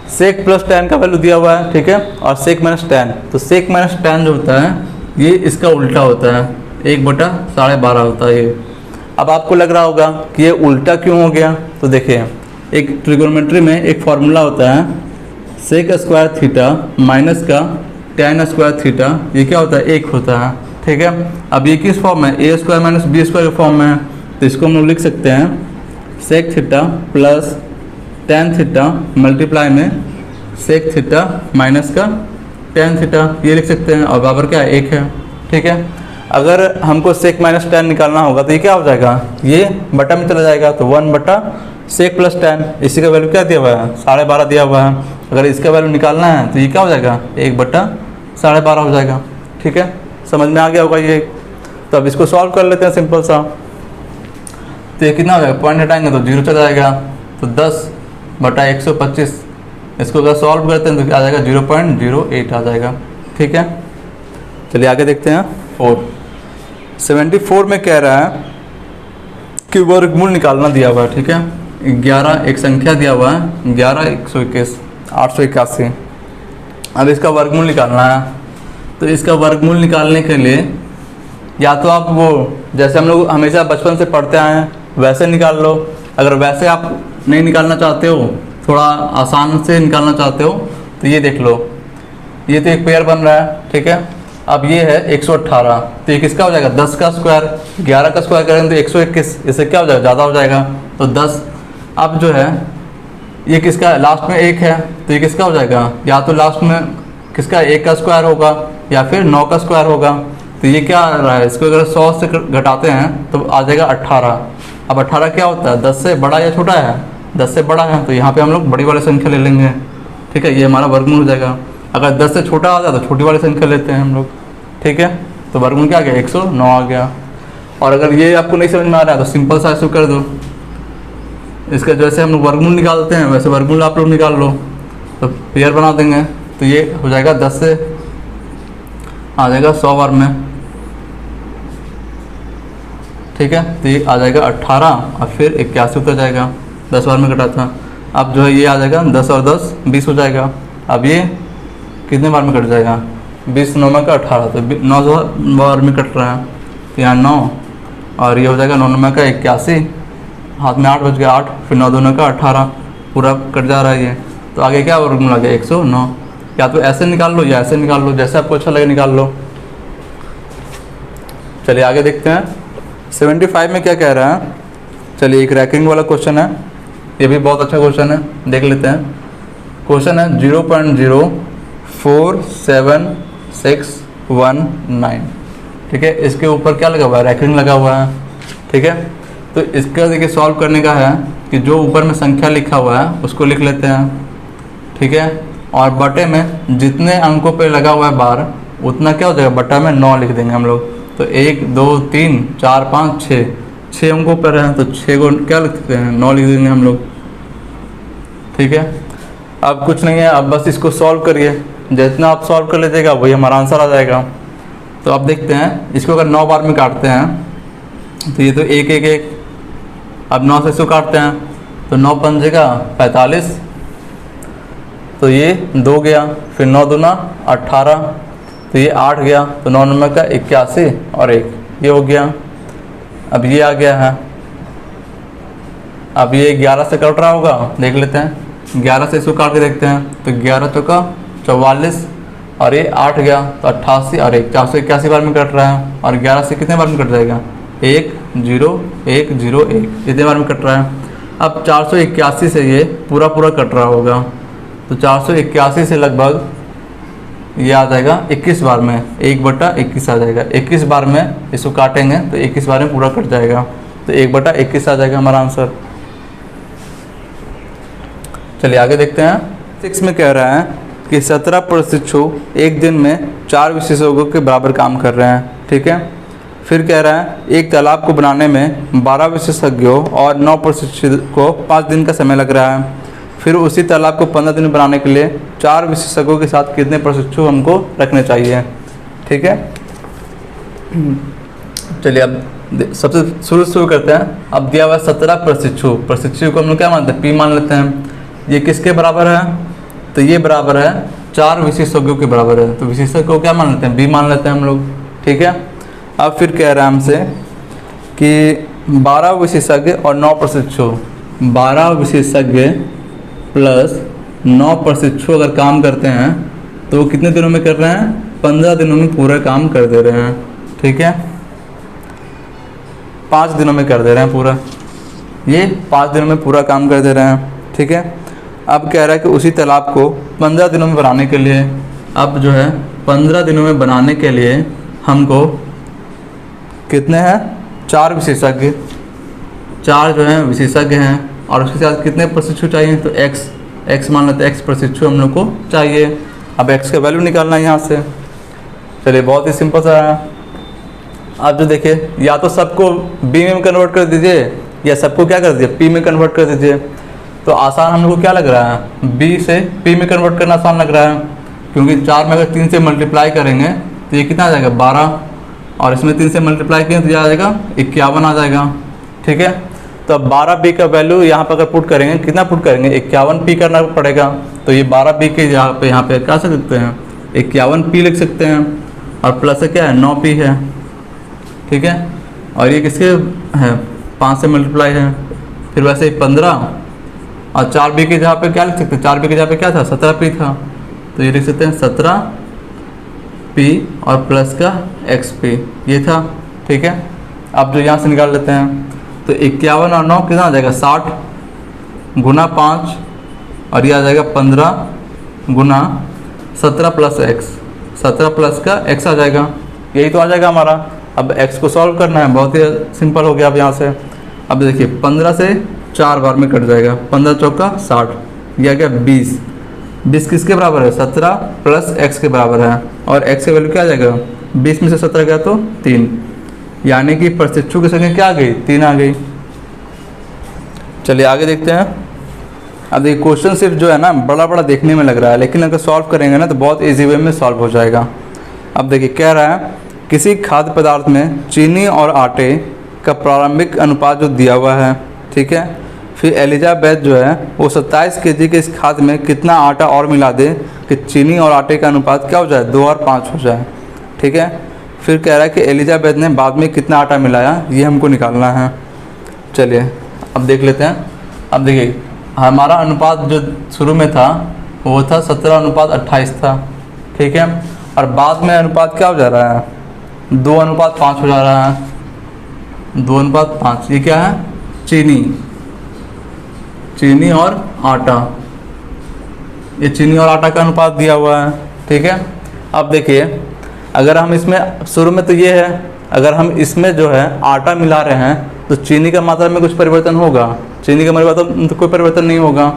सेक प्लस टेन का वैल्यू दिया हुआ है। ठीक है, और सेक माइनस टेन, तो सेक माइनस टेन जो होता है ये इसका उल्टा होता है, 1/12.5 होता है ये। अब आपको लग रहा होगा कि ये उल्टा क्यों हो गया, तो देखिए एक ट्रिगोनोमेट्री में एक फॉर्मूला होता है सेक स्क्वायर थीटा माइनस का टेन स्क्वायर थीटा, ये क्या होता है 1 होता है। ठीक है, अब ये किस फॉर्म में, A square minus B square के फॉर्म में है, तो इसको हम लोग लिख सकते हैं sec theta plus tan theta multiply में सेक थीटा माइनस का टेन थीटा, ये लिख सकते हैं, और बराबर क्या है 1 है। ठीक है, अगर हमको सेक माइनस टेन निकालना होगा तो ये क्या हो जाएगा, ये बटा में चला जाएगा, तो 1 बटा सेक प्लस टेन, इसी का वैल्यू क्या दिया हुआ है 12.5 दिया हुआ है। अगर इसका वैल्यू निकालना है तो ये क्या हो जाएगा 1/12.5 हो जाएगा। ठीक है, समझ में आ गया होगा ये। तो अब इसको सॉल्व कर लेते हैं सिंपल सा, तो ये कितना हो जाएगा, पॉइंट हटाएंगे तो 0 चला जाएगा, तो 10/125, इसको अगर सॉल्व करते हैं तो आ जाएगा 0.08 आ जाएगा। ठीक है, चलिए आगे देखते हैं। 74 में कह रहा है कि वर्गमूल निकालना दिया हुआ है। ठीक है, 11 एक संख्या दिया हुआ है 11 121 881, अब इसका वर्गमूल निकालना है। तो इसका वर्गमूल निकालने के लिए या तो आप वो जैसे हम लोग हमेशा बचपन से पढ़ते आए हैं वैसे निकाल लो, अगर वैसे आप नहीं निकालना चाहते हो, थोड़ा आसान से निकालना चाहते हो, तो ये देख लो, ये तो एक पेयर बन रहा है। ठीक है, अब ये है 118, तो ये किसका हो जाएगा 10 का स्क्वायर, 11 का स्क्वायर करेंगे तो 121, इससे क्या हो जाएगा ज़्यादा हो जाएगा, तो 10। अब जो है ये किसका लास्ट में 1 है, तो ये किसका हो जाएगा, या तो लास्ट में किसका 1 का स्क्वायर होगा या फिर 9 का स्क्वायर होगा। तो ये क्या आ रहा है, इसको अगर 100 से घटाते हैं तो आ जाएगा 18। अब 18 क्या होता है 10 से बड़ा या छोटा है, 10 से बड़ा है, तो यहाँ पे हम लोग बड़ी वाली संख्या ले लेंगे। ठीक है, ये हमारा वर्गमूल हो जाएगा। अगर 10 से छोटा आ जाए तो छोटी वाली संख्या लेते हैं हम लोग। ठीक है, तो वर्गमूल क्या आ गया 109 आ गया। और अगर ये आपको नहीं समझ में आ रहा है तो सिंपल सा ऐसे कर दो, इसका जैसे हम लोग वर्गमूल निकालते हैं वैसे वर्गमूल आप लोग निकाल लो, तो पेयर बना देंगे, तो ये हो जाएगा 10 से आ जाएगा 100 बार में। ठीक है, तो ये आ जाएगा 18 और फिर 81 उतर जाएगा, 10 बार में कटा था। अब जो है ये आ जाएगा 10 और 10 20 हो जाएगा। अब ये कितने बार में कट जाएगा, 20 9 में का 18, तो 9 बार में कट रहा है, तो यहाँ 9 और ये हो जाएगा 9 9 का 81, हाथ में 8 बच गया 8, फिर 9 2 का 18, पूरा कट जा रहा है ये। तो आगे क्या वर्गमूल आ गया 109। या तो ऐसे निकाल लो या ऐसे निकाल लो, जैसे आपको अच्छा लगे निकाल लो। चलिए आगे देखते हैं 75 में क्या कह रहा है। चलिए एक रैंकिंग वाला क्वेश्चन है, ये भी बहुत अच्छा क्वेश्चन है, देख लेते हैं। क्वेश्चन है 0.047619। ठीक है, इसके ऊपर क्या लगा हुआ है, रैंकिंग लगा हुआ है। ठीक है, तो इसका देखिए सॉल्व करने का है कि जो ऊपर में संख्या लिखा हुआ है उसको लिख लेते हैं। ठीक है, और बटे में जितने अंकों पे लगा हुआ है बार उतना क्या हो जाएगा, बटा में 9 लिख देंगे हम लोग। तो 1 2 3 4 5 6 अंकों पर है, तो 6 को क्या लिखते हैं 9 लिख देंगे हम लोग। ठीक है, अब कुछ नहीं है, अब बस इसको सॉल्व करिए, जितना आप सॉल्व कर लीजिएगा वही हमारा आंसर आ जाएगा। तो अब देखते हैं इसको अगर 9 बार में काटते हैं तो ये तो 1 1 1, अब 9 से इसको काटते हैं तो 9 पंजे का 45, तो ये 2 गया, फिर 9 दूना 18, तो ये 8 गया, तो 9 9 का 81 और 1 ये हो गया। अब ये आ गया है, अब ये 11 से कट रहा होगा, देख लेते हैं। 11 से इसको काट के देखते हैं, तो 11 चौका 44 और ये 8 गया तो 88 और 1 481 बार में कट रहा है। और 11 से कितने बार में कट जाएगा? 1 0 1 0 1, इतने बार में कट रहा है। अब 481 से ये पूरा कट रहा होगा, तो 481 से लगभग ये आ जाएगा 21 बार में, 1/21 आ जाएगा। 21 बार में इसको काटेंगे तो 21 बार में पूरा कट जाएगा, तो 1/21 आ जाएगा हमारा आंसर। चलिए आगे देखते हैं। 6 में कह रहा है कि 17 प्रशिक्षु एक दिन में 4 विशेषज्ञों के बराबर काम कर रहे हैं, ठीक है। फिर कह रहा है एक तालाब को बनाने में 12 विशेषज्ञों और 9 प्रशिक्षु को 5 दिन का समय लग रहा है। फिर उसी तालाब को 15 दिन बनाने के लिए 4 विशेषज्ञों के साथ कितने प्रशिक्षु हमको रखने चाहिए, ठीक है। चलिए अब सबसे शुरू करते हैं। अब दिया हुआ 17 प्रशिक्षु को हम लोग क्या मानते हैं? P मान लेते हैं। ये किसके बराबर है? तो ये बराबर है 4 विशेषज्ञों के बराबर है, तो विशेषज्ञ को क्या मान लेते हैं? B मान लेते हैं हम लोग, ठीक है। अब फिर कह रहा है हमसे कि 12 विशेषज्ञ और 9 प्रशिक्षु, 12 विशेषज्ञ प्लस 9 प्रशिक्षु अगर काम करते हैं तो वो कितने दिनों में कर रहे हैं? 15 दिनों में पूरा काम कर दे रहे हैं, ठीक है। 5 दिनों में कर दे रहे हैं पूरा, ये 5 दिनों में पूरा काम कर दे रहे हैं, ठीक है। अब कह रहा है कि उसी तालाब को 15 दिनों में बनाने के लिए, अब जो है 15 दिनों में बनाने के लिए हमको कितने हैं? 4 विशेषज्ञ, 4 जो हैं विशेषज्ञ हैं, और उसके साथ कितने प्रशिक्षु चाहिए? तो x मान लेते हैं, x प्रशिक्षु हम लोग को चाहिए। अब x का वैल्यू निकालना है यहाँ से। चलिए बहुत ही सिंपल सा है। अब जो देखिए, या तो सबको b में कन्वर्ट कर दीजिए या सबको क्या कर दीजिए? p में कन्वर्ट कर दीजिए। तो आसान हम लोग को क्या लग रहा है? b से p में कन्वर्ट करना आसान लग रहा है, क्योंकि 4 में अगर 3 से मल्टीप्लाई करेंगे तो ये कितना आ जाएगा? 12, और इसमें 3 से मल्टीप्लाई किए तो ये आ जाएगा 51 आ जाएगा, ठीक है। तो अब 12b का वैल्यू यहाँ पर अगर पुट करेंगे, कितना पुट करेंगे? 51p करना पड़ेगा। तो ये 12b के यहाँ पे क्या सकते हैं? 51p लिख सकते हैं, और प्लस से क्या है? 9p है, ठीक है। और ये किसके है? 5 से मल्टीप्लाई है। फिर वैसे ही 15, और 4b के जहाँ पे क्या लिख सकते हैं? 4b के जहाँ पे क्या था? 17p था, तो ये लिख सकते हैं 17p और प्लस का xp, ये था, ठीक है। अब जो यहाँ से निकाल लेते हैं, तो 51 और 9 कितना आ जाएगा? 60 गुना 5, और ये आ जाएगा 15 गुना 17 प्लस x, 17 प्लस का x आ जाएगा, यही तो आ जाएगा हमारा। अब x को सॉल्व करना है, बहुत ही सिंपल हो गया अब यहाँ से। अब देखिए 15 से 4 बार में कट जाएगा, 15 चौका 60, यह आ गया 20। 20 किसके बराबर है? 17 प्लस x के बराबर है, और x की वैल्यू क्या आ जाएगा? 20 में से 17 गया तो 3, यानी कि प्रशिक्षु की संख्या क्या आ गई? 3 आ गई। चलिए आगे देखते हैं। अब देखिए क्वेश्चन सिर्फ जो है ना बड़ा देखने में लग रहा है, लेकिन अगर सॉल्व करेंगे ना तो बहुत इजी वे में सॉल्व हो जाएगा। अब देखिए कह रहा है किसी खाद्य पदार्थ में चीनी और आटे का प्रारंभिक अनुपात जो दिया हुआ है, ठीक है। फिर एलिजाबेथ जो है वो 27 kg के इस खाद्य में कितना आटा और मिला दे कि चीनी और आटे का अनुपात क्या हो जाए? 2 और 5 हो जाए, ठीक है। फिर कह रहा है कि एलिजाबेथ ने बाद में कितना आटा मिलाया, ये हमको निकालना है। चलिए अब देख लेते हैं। अब देखिए हमारा अनुपात जो शुरू में था वो था 17:28 था, ठीक है। और बाद में अनुपात क्या हो जा रहा है? 2:5 हो जा रहा है, 2:5। ये क्या है? चीनी और आटा, ये चीनी और आटा का अनुपात दिया हुआ है, ठीक है। अब देखिए अगर हम इसमें शुरू में तो ये है, अगर हम इसमें जो है आटा मिला रहे हैं तो चीनी का मात्रा में कुछ परिवर्तन होगा? चीनी का परिवर्तन तो कोई परिवर्तन नहीं होगा।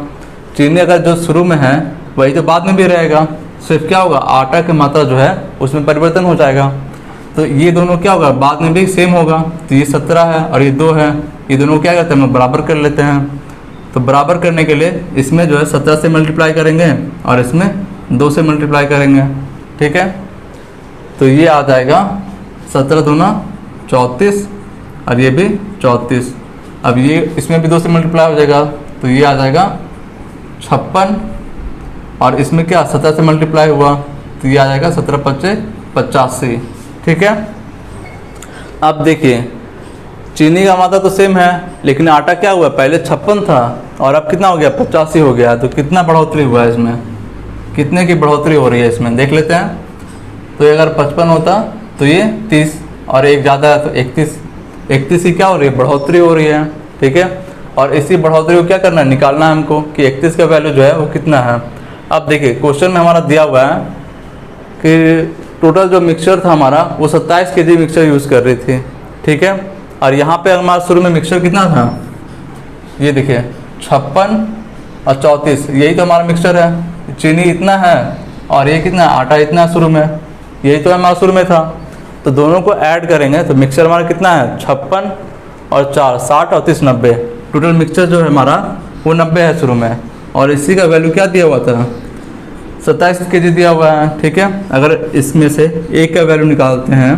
चीनी अगर जो शुरू में है वही तो बाद में भी रहेगा, सिर्फ क्या होगा? आटा की मात्रा जो है उसमें परिवर्तन हो जाएगा। तो ये दोनों क्या होगा? बाद में भी सेम होगा। तो ये 17 है और ये 2 है, ये दोनों क्या करते हैं? हम बराबर कर लेते हैं। तो बराबर करने के लिए इसमें जो है 17 से मल्टीप्लाई करेंगे और इसमें 2 से मल्टीप्लाई करेंगे, ठीक है। तो ये आ जाएगा 17 दूना 34 और ये भी 34। अब ये इसमें भी 2 से मल्टीप्लाई हो जाएगा तो ये आ जाएगा 56, और इसमें क्या 17 से मल्टीप्लाई हुआ तो ये आ जाएगा 17×5 = 85, ठीक है। अब देखिए चीनी का मात्रा तो सेम है, लेकिन आटा क्या हुआ, पहले 56 था और अब कितना हो गया, 85 हो गया। तो कितना बढ़ोतरी हुआ है इसमें, कितने की बढ़ोतरी हो रही है इसमें, देख लेते हैं। तो ये अगर 55 होता तो ये 30 और एक ज़्यादा है तो 31, 31 की क्या हो रही है, बढ़ोतरी हो रही है। ठीक है, और इसी बढ़ोतरी को क्या करना है, निकालना है हमको कि 31 का वैल्यू जो है वो कितना है। अब देखिए क्वेश्चन में हमारा दिया हुआ है कि टोटल जो मिक्सचर था हमारा वो 27 kg मिक्सचर यूज़ कर रही थी। ठीक है, और यहाँ पे हमारा शुरू में मिक्सचर कितना था, ये देखिए 56 और 34, यही तो हमारा मिक्सचर है। चीनी इतना है और ये कितना, आटा इतना शुरू में, यही तो हमारा शुरू में था। तो दोनों को ऐड करेंगे तो मिक्सचर हमारा कितना है, 56 और 4 60 और 30 90। टोटल मिक्सचर जो है हमारा वो 90 है शुरू में, और इसी का वैल्यू क्या दिया हुआ था, 27 kg दिया हुआ है। ठीक है, अगर इसमें से एक का वैल्यू निकालते हैं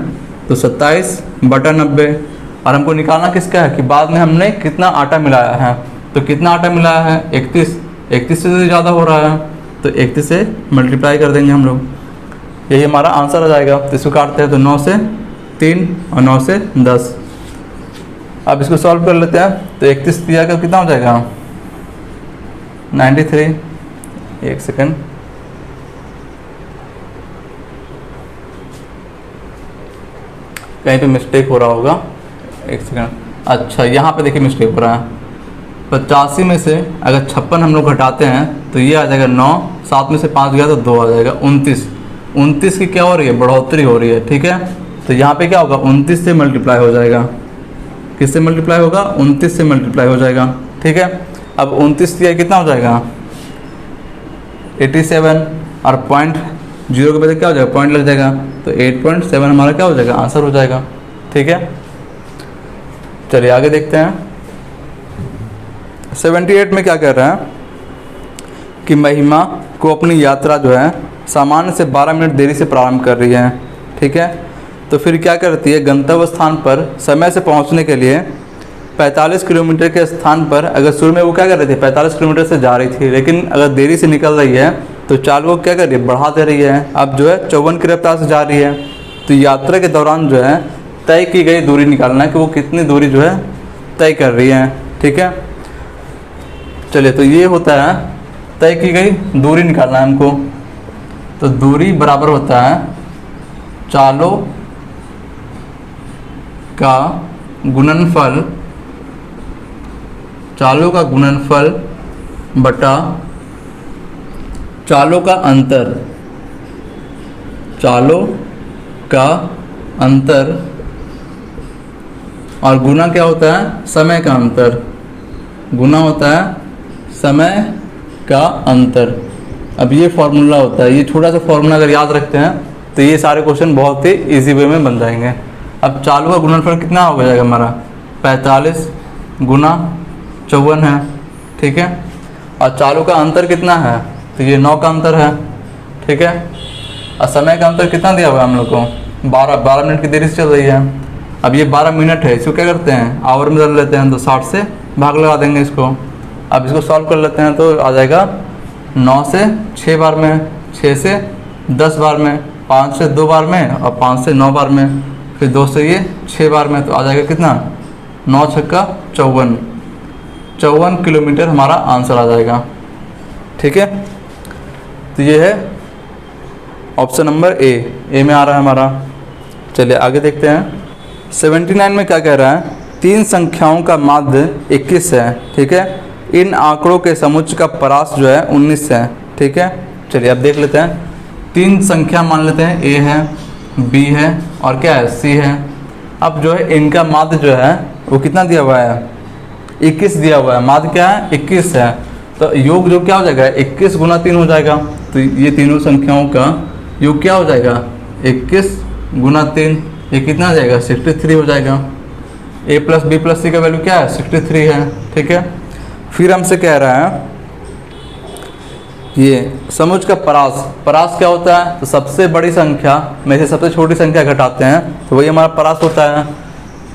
तो 27/90, और हमको निकालना किसका है कि बाद में हमने कितना आटा मिलाया है। तो कितना आटा मिलाया है, 31 से ज़्यादा हो रहा है तो 31 से मल्टीप्लाई कर देंगे हम लोग, यही हमारा आंसर आ जाएगा। तो इसको काटते हैं तो 9 से 3 और 9 से 10। अब इसको सॉल्व कर लेते हैं तो 31 दिया कर कितना हो जाएगा, 93। एक सेकेंड, कहीं पे मिस्टेक हो रहा होगा, एक सेकेंड। अच्छा यहाँ पे देखिए मिस्टेक हो रहा है, 85 में से अगर 56 हम लोग घटाते हैं तो ये आ जाएगा 9, 7 में से 5 गया तो 2 आ जाएगा 29 की क्या हो रही है, बढ़ोतरी हो रही है। ठीक है, तो यहाँ पे क्या होगा, 29 से मल्टीप्लाई हो जाएगा, किससे मल्टीप्लाई होगा, 29 से मल्टीप्लाई हो जाएगा। ठीक है, अब 29 दिया कितना हो जाएगा, 87, और पॉइंट 0 के बजाय क्या हो जाएगा, पॉइंट लग जाएगा तो 8.7 हमारा क्या हो जाएगा, आंसर हो जाएगा। ठीक है, चलिए आगे देखते हैं। 78 में क्या कह रहा है कि महिमा को अपनी यात्रा जो है सामान्य से 12 मिनट देरी से प्रारंभ कर रही है। ठीक है, तो फिर क्या करती है, गंतव्य स्थान पर समय से पहुंचने के लिए 45 किलोमीटर के स्थान पर, अगर शुरू में वो क्या कर रही थी, 45 किलोमीटर से जा रही थी, लेकिन अगर देरी से निकल रही है तो चाल को क्या कर रही है, बढ़ा दे रही है। अब जो है 54 की रफ्तार से जा रही है। तो यात्रा के दौरान जो है तय की गई दूरी निकालना है कि वो कितनी दूरी जो है तय कर रही है। ठीक है, चलिए तो ये होता है तय की गई दूरी निकालना है हमको। तो दूरी बराबर होता है चालों का गुणनफल, चालों का गुणनफल बटा चालों का अंतर, चालों का अंतर, और गुना क्या होता है, समय का अंतर, गुना होता है समय का अंतर। अब ये फॉर्मूला होता है, ये छोटा सा फॉर्मूला अगर याद रखते हैं तो ये सारे क्वेश्चन बहुत ही इजी वे में बन जाएंगे। अब चालों का गुणनफल कितना हो जाएगा हमारा, 45 गुना 54 है। ठीक है, और चालों का अंतर कितना है, तो ये 9 का अंतर है। ठीक है, और समय का अंतर कितना दिया हुआ है हम लोग को, 12 मिनट की देरी से चल रही है। अब ये 12 मिनट है, इसको क्या करते हैं आवर में बदल लेते हैं, तो 60 से भाग लगा देंगे इसको। अब इसको सॉल्व कर लेते हैं तो आ जाएगा 9 से 6 बार में, 6 से 10 बार में, 5 से 2 बार में, और 5 से 9 बार में, फिर 2 से ये 6 बार में, तो आ जाएगा कितना, 9 छक्का 54 किलोमीटर हमारा आंसर आ जाएगा। ठीक है, तो ये है ऑप्शन नंबर ए में आ रहा है हमारा। चलिए आगे देखते हैं। 79 में क्या कह रहा है, 3 संख्याओं का माध्य 21 है। ठीक है, इन आंकड़ों के समुच्चय का परास जो है 19 है। ठीक है, चलिए अब देख लेते हैं। 3 संख्या मान लेते हैं, ए है, बी है और क्या है, सी है। अब जो है इनका माध्य जो है वो कितना दिया हुआ है, 21 दिया हुआ है। माध्य क्या है, 21 है। तो योग जो क्या हो जाएगा, 21 गुना 3 हो जाएगा। तो ये तीनों संख्याओं का योग क्या हो जाएगा, 21 गुना 3, ये कितना आ जाएगा, 63 हो जाएगा। a प्लस बी प्लस सी का वैल्यू क्या है, 63 है। ठीक है, फिर हमसे कह रहा है ये समुच्चय का परास क्या होता है, तो सबसे बड़ी संख्या में से सबसे छोटी संख्या घटाते हैं तो वही हमारा परास होता है।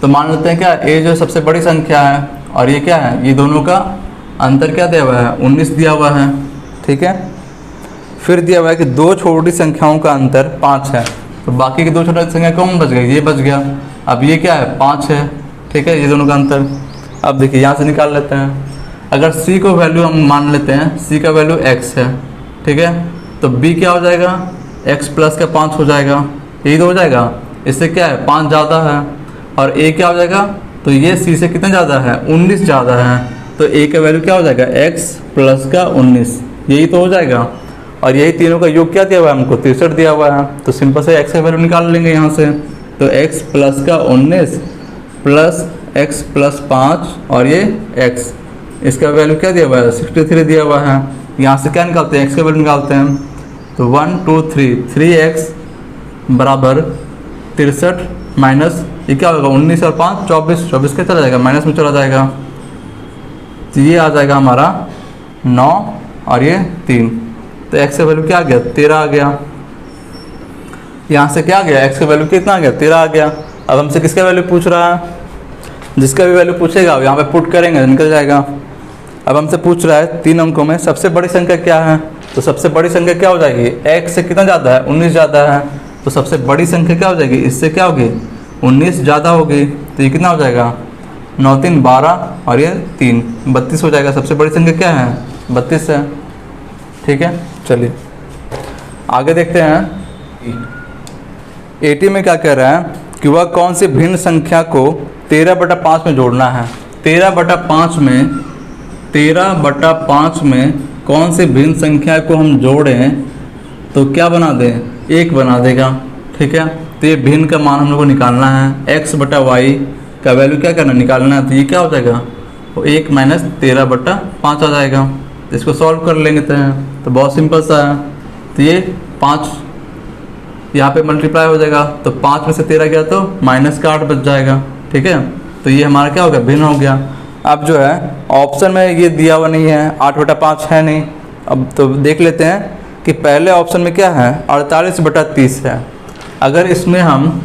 तो मान लेते हैं क्या, a जो सबसे बड़ी संख्या है और ये क्या है, ये दोनों का अंतर क्या दिया हुआ है, 19 दिया हुआ है। ठीक है, फिर दिया हुआ है कि 2 छोटी संख्याओं का अंतर 5 है। तो बाकी की 2 छोटी संख्या कौन बच गई, ये बच गया। अब ये क्या है, 5 है, ठीक है, ये दोनों का अंतर। अब देखिए यहाँ से निकाल लेते हैं। अगर c को वैल्यू हम मान लेते हैं, c का वैल्यू x है, ठीक है, तो b क्या हो जाएगा, x प्लस का 5 हो जाएगा, यही तो हो जाएगा। इससे क्या है, 5 ज़्यादा है। और a क्या हो जाएगा, तो ये c से कितना ज़्यादा है, 19 ज़्यादा है, तो a का वैल्यू क्या हो जाएगा, x प्लस का 19, यही तो हो जाएगा। और यही तीनों का योग क्या दिया हुआ है हमको, 63 दिया हुआ है, तो सिंपल से x का वैल्यू निकाल लेंगे यहाँ से। तो x प्लस का 19 प्लस x प्लस 5 और ये x, इसका वैल्यू क्या दिया हुआ है, 63 दिया हुआ है। यहाँ से क्या निकालते हैं, x का वैल्यू निकालते हैं, तो 1 2 3 3x बराबर 63 माइनस ये क्या होगा, 19 और 5 24, 24 क्या चला जाएगा, माइनस में चला जाएगा, तो ये आ जाएगा हमारा 9 और ये 3, तो x का वैल्यू क्या आ गया, 13 आ गया। यहाँ से क्या आ गया, x का वैल्यू कितना आ गया, 13 आ गया। अब हमसे किसका वैल्यू पूछ रहा है, जिसका भी वैल्यू पूछेगा यहाँ पे पुट करेंगे निकल जाएगा। अब हमसे पूछ रहा है 3 अंकों में सबसे बड़ी संख्या क्या है, तो सबसे बड़ी संख्या क्या हो जाएगी, x से कितना ज़्यादा है, 19 ज़्यादा है, तो सबसे बड़ी संख्या क्या हो जाएगी, इससे क्या होगी, 19 ज़्यादा होगी, तो ये कितना हो जाएगा, 9 3 12 और ये 3 32 हो जाएगा। सबसे बड़ी संख्या क्या है, 32 है, ठीक है। चलिए आगे देखते हैं। 80 में क्या कह रहा है कि वह कौन सी भिन्न संख्या को 13/5 में जोड़ना है। 13/5 में कौन सी भिन्न संख्या को हम जोड़ें तो क्या बना दें, 1 बना देगा, ठीक है। तो ये भिन्न का मान हम लोग को निकालना है, x/y का वैल्यू क्या करना, निकालना है, तो ये क्या हो जाएगा, वो 1 माइनस 13/5 आ जाएगा। तो इसको सॉल्व कर लेंगे तो बहुत सिंपल सा है। तो ये 5 यहाँ पे मल्टीप्लाई हो जाएगा, तो 5 में से 13 गया तो माइनस का 8 बच जाएगा, ठीक है। तो ये हमारा क्या हो गया, भिन्न हो गया। अब जो है ऑप्शन में ये दिया हुआ नहीं है, 8/5 है नहीं। अब तो देख लेते हैं कि पहले ऑप्शन में क्या है, 48/30 है। अगर इसमें हम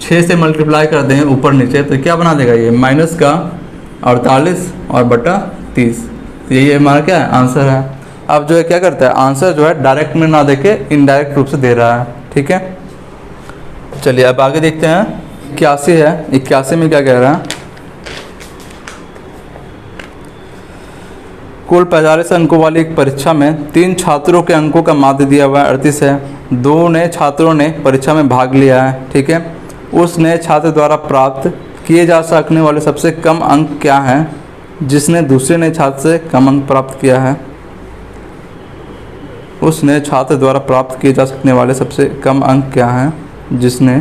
6 से मल्टीप्लाई कर दें ऊपर नीचे तो क्या बना देगा, ये माइनस का 48 और बटा 30, तो यही हमारा क्या है, आंसर है। अब जो है क्या करता है, आंसर जो है डायरेक्ट में ना देके इनडायरेक्ट रूप से दे रहा है, ठीक है। चलिए अब आगे देखते हैं। 81 है, 81 में क्या कह रहा है, कुल 45 अंकों वाली एक परीक्षा में 3 छात्रों के अंकों का माध्य दिया हुआ है 38 है। 2 नए छात्रों ने परीक्षा में भाग लिया है, ठीक है। उस नए छात्र द्वारा प्राप्त किए जा सकने वाले सबसे कम अंक क्या हैं जिसने दूसरे नए छात्र से कम अंक प्राप्त किया है। उस नए छात्र द्वारा प्राप्त किए जा सकने वाले सबसे कम अंक क्या हैं जिसने,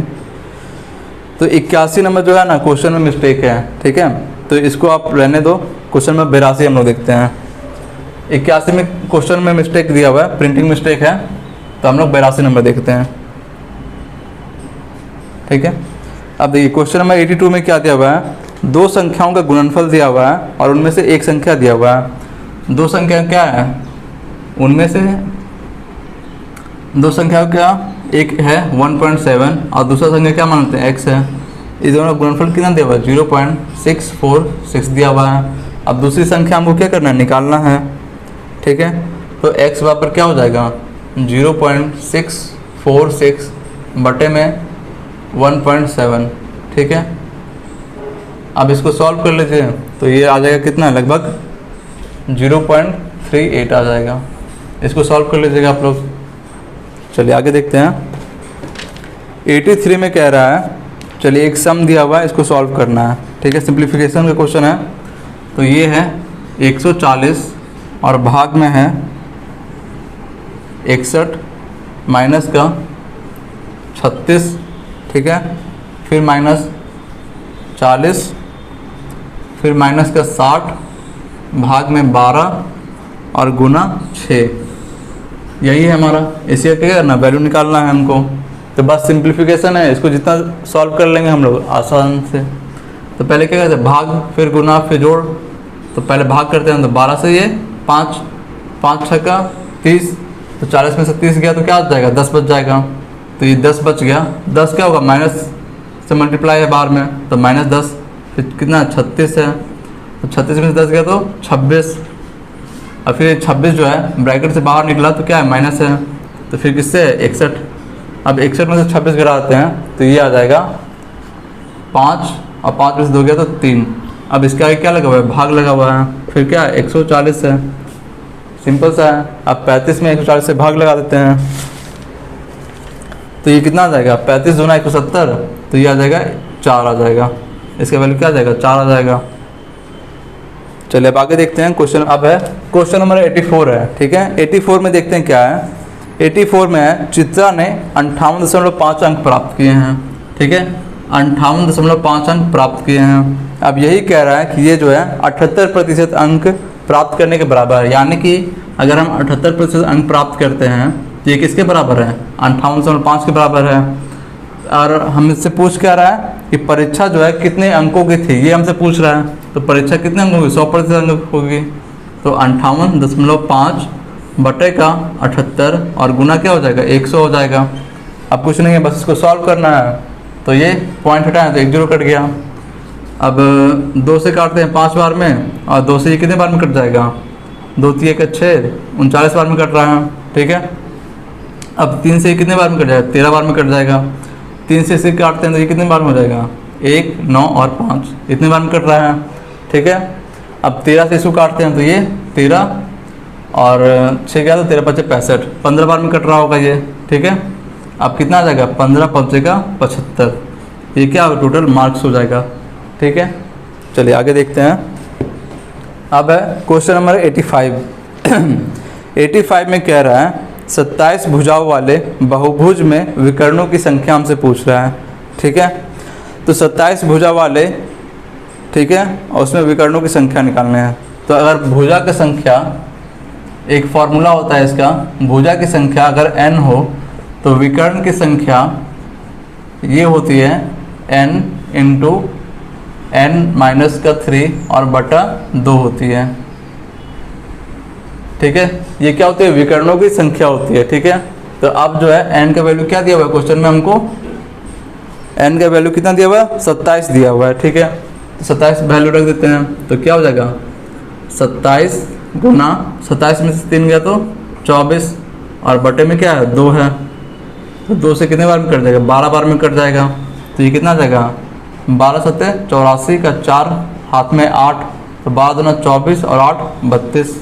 तो 81 नंबर जो है ना क्वेश्चन में मिस्टेक है, ठीक है, तो इसको आप रहने दो। क्वेश्चन में 82 हम लोग देखते हैं। 81 में क्वेश्चन में मिस्टेक दिया हुआ है, प्रिंटिंग मिस्टेक है, तो हम लोग 82 नंबर देखते हैं, ठीक है। अब देखिए क्वेश्चन नंबर 82 में क्या दिया हुआ है, 2 संख्याओं का गुणनफल दिया हुआ है और उनमें से एक संख्या दिया हुआ है। 2 संख्या क्या है, उनमें से 2 संख्या क्या, एक है 1.7 और दूसरा संख्या क्या मानते हैं, x है। इस दोनों का गुणनफल कितना दिया हुआ है, 0.646 दिया हुआ है। अब दूसरी संख्या हमको क्या करना है, निकालना है, ठीक है। तो x बराबर क्या हो जाएगा, 0.646 बटे में 1.7, ठीक है। अब इसको सॉल्व कर लीजिए तो ये आ जाएगा कितना, लगभग 0.38 आ जाएगा। इसको सॉल्व कर लीजिएगा आप लोग। चलिए आगे देखते हैं। 83 में कह रहा है, चलिए एक सम दिया हुआ है, इसको सॉल्व करना है, ठीक है। सिंप्लीफिकेशन का क्वेश्चन है, तो ये है 140 और भाग में है 61 माइनस का 36, ठीक है, फिर माइनस 40, फिर माइनस का 60, भाग में 12 और गुना 6, यही है हमारा। इसी का क्या करना, वैल्यू निकालना है हमको। तो बस सिंप्लीफिकेशन है, इसको जितना सॉल्व कर लेंगे हम लोग आसान से। तो पहले क्या करते हैं, भाग फिर गुना फिर जोड़। तो पहले भाग करते हैं, तो 12 से ये 5 5 6 का 30, तो 40 में से 30 गया तो क्या आ जाएगा, 10 बच जाएगा। तो ये 10 बच गया, 10 क्या होगा, माइनस से मल्टीप्लाई है बाहर में, तो -10, फिर कितना 36 है, तो 36 में से 10 गया तो 26, और फिर 26 जो है ब्रैकेट से बाहर निकला तो क्या है, माइनस है, तो फिर किससे 61। अब 61 में से 26 गिराते हैं तो ये आ जाएगा 5 और 5 में से 2 गया तो 3। अब इसके आगे क्या लगा हुआ है, भाग लगा हुआ है, फिर क्या 140 है, सिंपल सा है। अब 35 में 140 से भाग लगा देते हैं तो ये कितना आ जाएगा, 35 दूना 170, तो ये आ जाएगा 4 आ जाएगा, इसका वैल्यू क्या आ जाएगा, 4 आ जाएगा। चलिए अब आगे देखते हैं क्वेश्चन। अब है क्वेश्चन नंबर 84 है, ठीक है। 84 में देखते हैं क्या है। 84 में है चित्रा ने 58.5 अंक प्राप्त किए हैं, ठीक है, 58.5 अंक प्राप्त किए हैं। अब यही कह रहा है कि ये जो है 78% अंक प्राप्त करने के बराबर है, यानी कि अगर हम 78% अंक प्राप्त करते हैं तो ये किसके बराबर है, 58.5 के बराबर है। और हम इससे पूछ क्या रहा है कि परीक्षा जो है कितने अंकों की थी, ये हमसे पूछ रहा है। तो परीक्षा कितने अंकों की, 100% अंक होगी, तो 58.5 बटे का 78 और गुना क्या हो जाएगा, 100 हो जाएगा। अब कुछ नहीं है, बस इसको सॉल्व करना है। तो ये पॉइंट हटाएं तो 1 0 कट गया। अब 2 से काटते हैं 5 बार में, और 2 से ये कितने बार में कट जाएगा, 2 3 1 6 39 बार में कट रहा है, ठीक है। अब 3 से कितने बार में कट जाएगा, 13 बार में कट जाएगा। 3 से इसे काटते हैं तो ये कितने बार में हो जाएगा, 1 9 और 5 इतने बार में कट रहा है, ठीक है। अब 13 से इसको काटते हैं तो ये 13 और 6 गया तो 13 5 65, 15 बार में कट रहा होगा ये, ठीक है। अब कितना आ जाएगा, 15 5 75, ये क्या टोटल मार्क्स हो जाएगा, ठीक है। चलिए आगे देखते हैं। अब है क्वेश्चन नंबर 85। 85 में कह रहा है 27 भुजाओं वाले बहुभुज में विकर्णों की संख्या हमसे पूछ रहा है, ठीक है। तो 27 भुजा वाले, ठीक है, और उसमें विकर्णों की संख्या निकालने हैं। तो अगर भुजा की संख्या, एक फार्मूला होता है इसका, भुजा की संख्या अगर n हो तो विकर्ण की संख्या ये होती है n इंटू n-3 और बटा 2 होती है, ठीक है। ये क्या होती है, विकर्णों की संख्या होती है, ठीक है। तो अब जो है n का वैल्यू क्या दिया हुआ है क्वेश्चन में, हमको n का वैल्यू कितना दिया हुआ है, 27 दिया हुआ है, ठीक है। तो 27 वैल्यू रख देते हैं तो क्या हो जाएगा, 27 गुना 27 में से 3 गया तो 24 और बटे में क्या है 2 है, तो 2 से कितने बार में कट जाएगा, 12 बार में कट जाएगा। तो ये कितना आ जाएगा, 12 7 84 का 4 हाथ में 8, तो 12 दूना 24 और 8 32,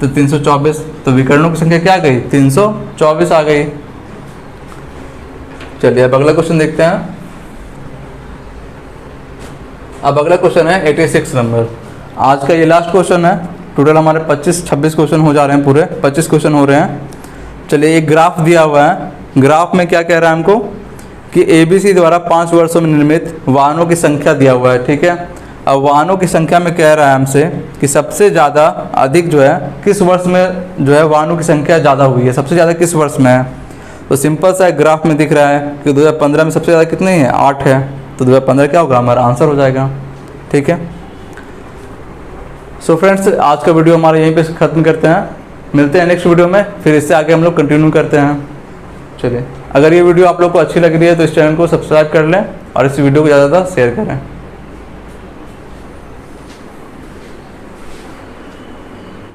तो 324। तो विकर्णों की संख्या क्या आ गई, 324 आ गई। चलिए अब अगला क्वेश्चन देखते हैं। अब अगला क्वेश्चन है 86 नंबर। आज का ये लास्ट क्वेश्चन है। टोटल हमारे 25-26 क्वेश्चन हो जा रहे हैं, पूरे 25 क्वेश्चन हो रहे हैं। चलिए एक ग्राफ दिया हुआ है। ग्राफ में क्या कह रहा है हमको कि ABC द्वारा 5 वर्षों में निर्मित वाहनों की संख्या दिया हुआ है, ठीक है। अब वाहनों की संख्या में कह रहा है हमसे कि सबसे ज़्यादा अधिक जो है किस वर्ष में जो है वाहनों की संख्या ज़्यादा हुई है, सबसे ज़्यादा किस वर्ष में है। तो सिंपल सा ग्राफ में दिख रहा है कि 2015 में सबसे ज़्यादा कितने है, 8 है, तो 2015 क्या होगा, हमारा आंसर हो जाएगा, ठीक है। सो फ्रेंड्स, आज का वीडियो हमारा यहीं पे ख़त्म करते हैं। मिलते हैं नेक्स्ट वीडियो में, फिर इससे आगे हम लोग कंटिन्यू करते हैं। चलिए, अगर ये वीडियो आप लोग को अच्छी लग रही है तो इस चैनल को सब्सक्राइब कर लें और इस वीडियो को ज़्यादा से ज़्यादा शेयर करें।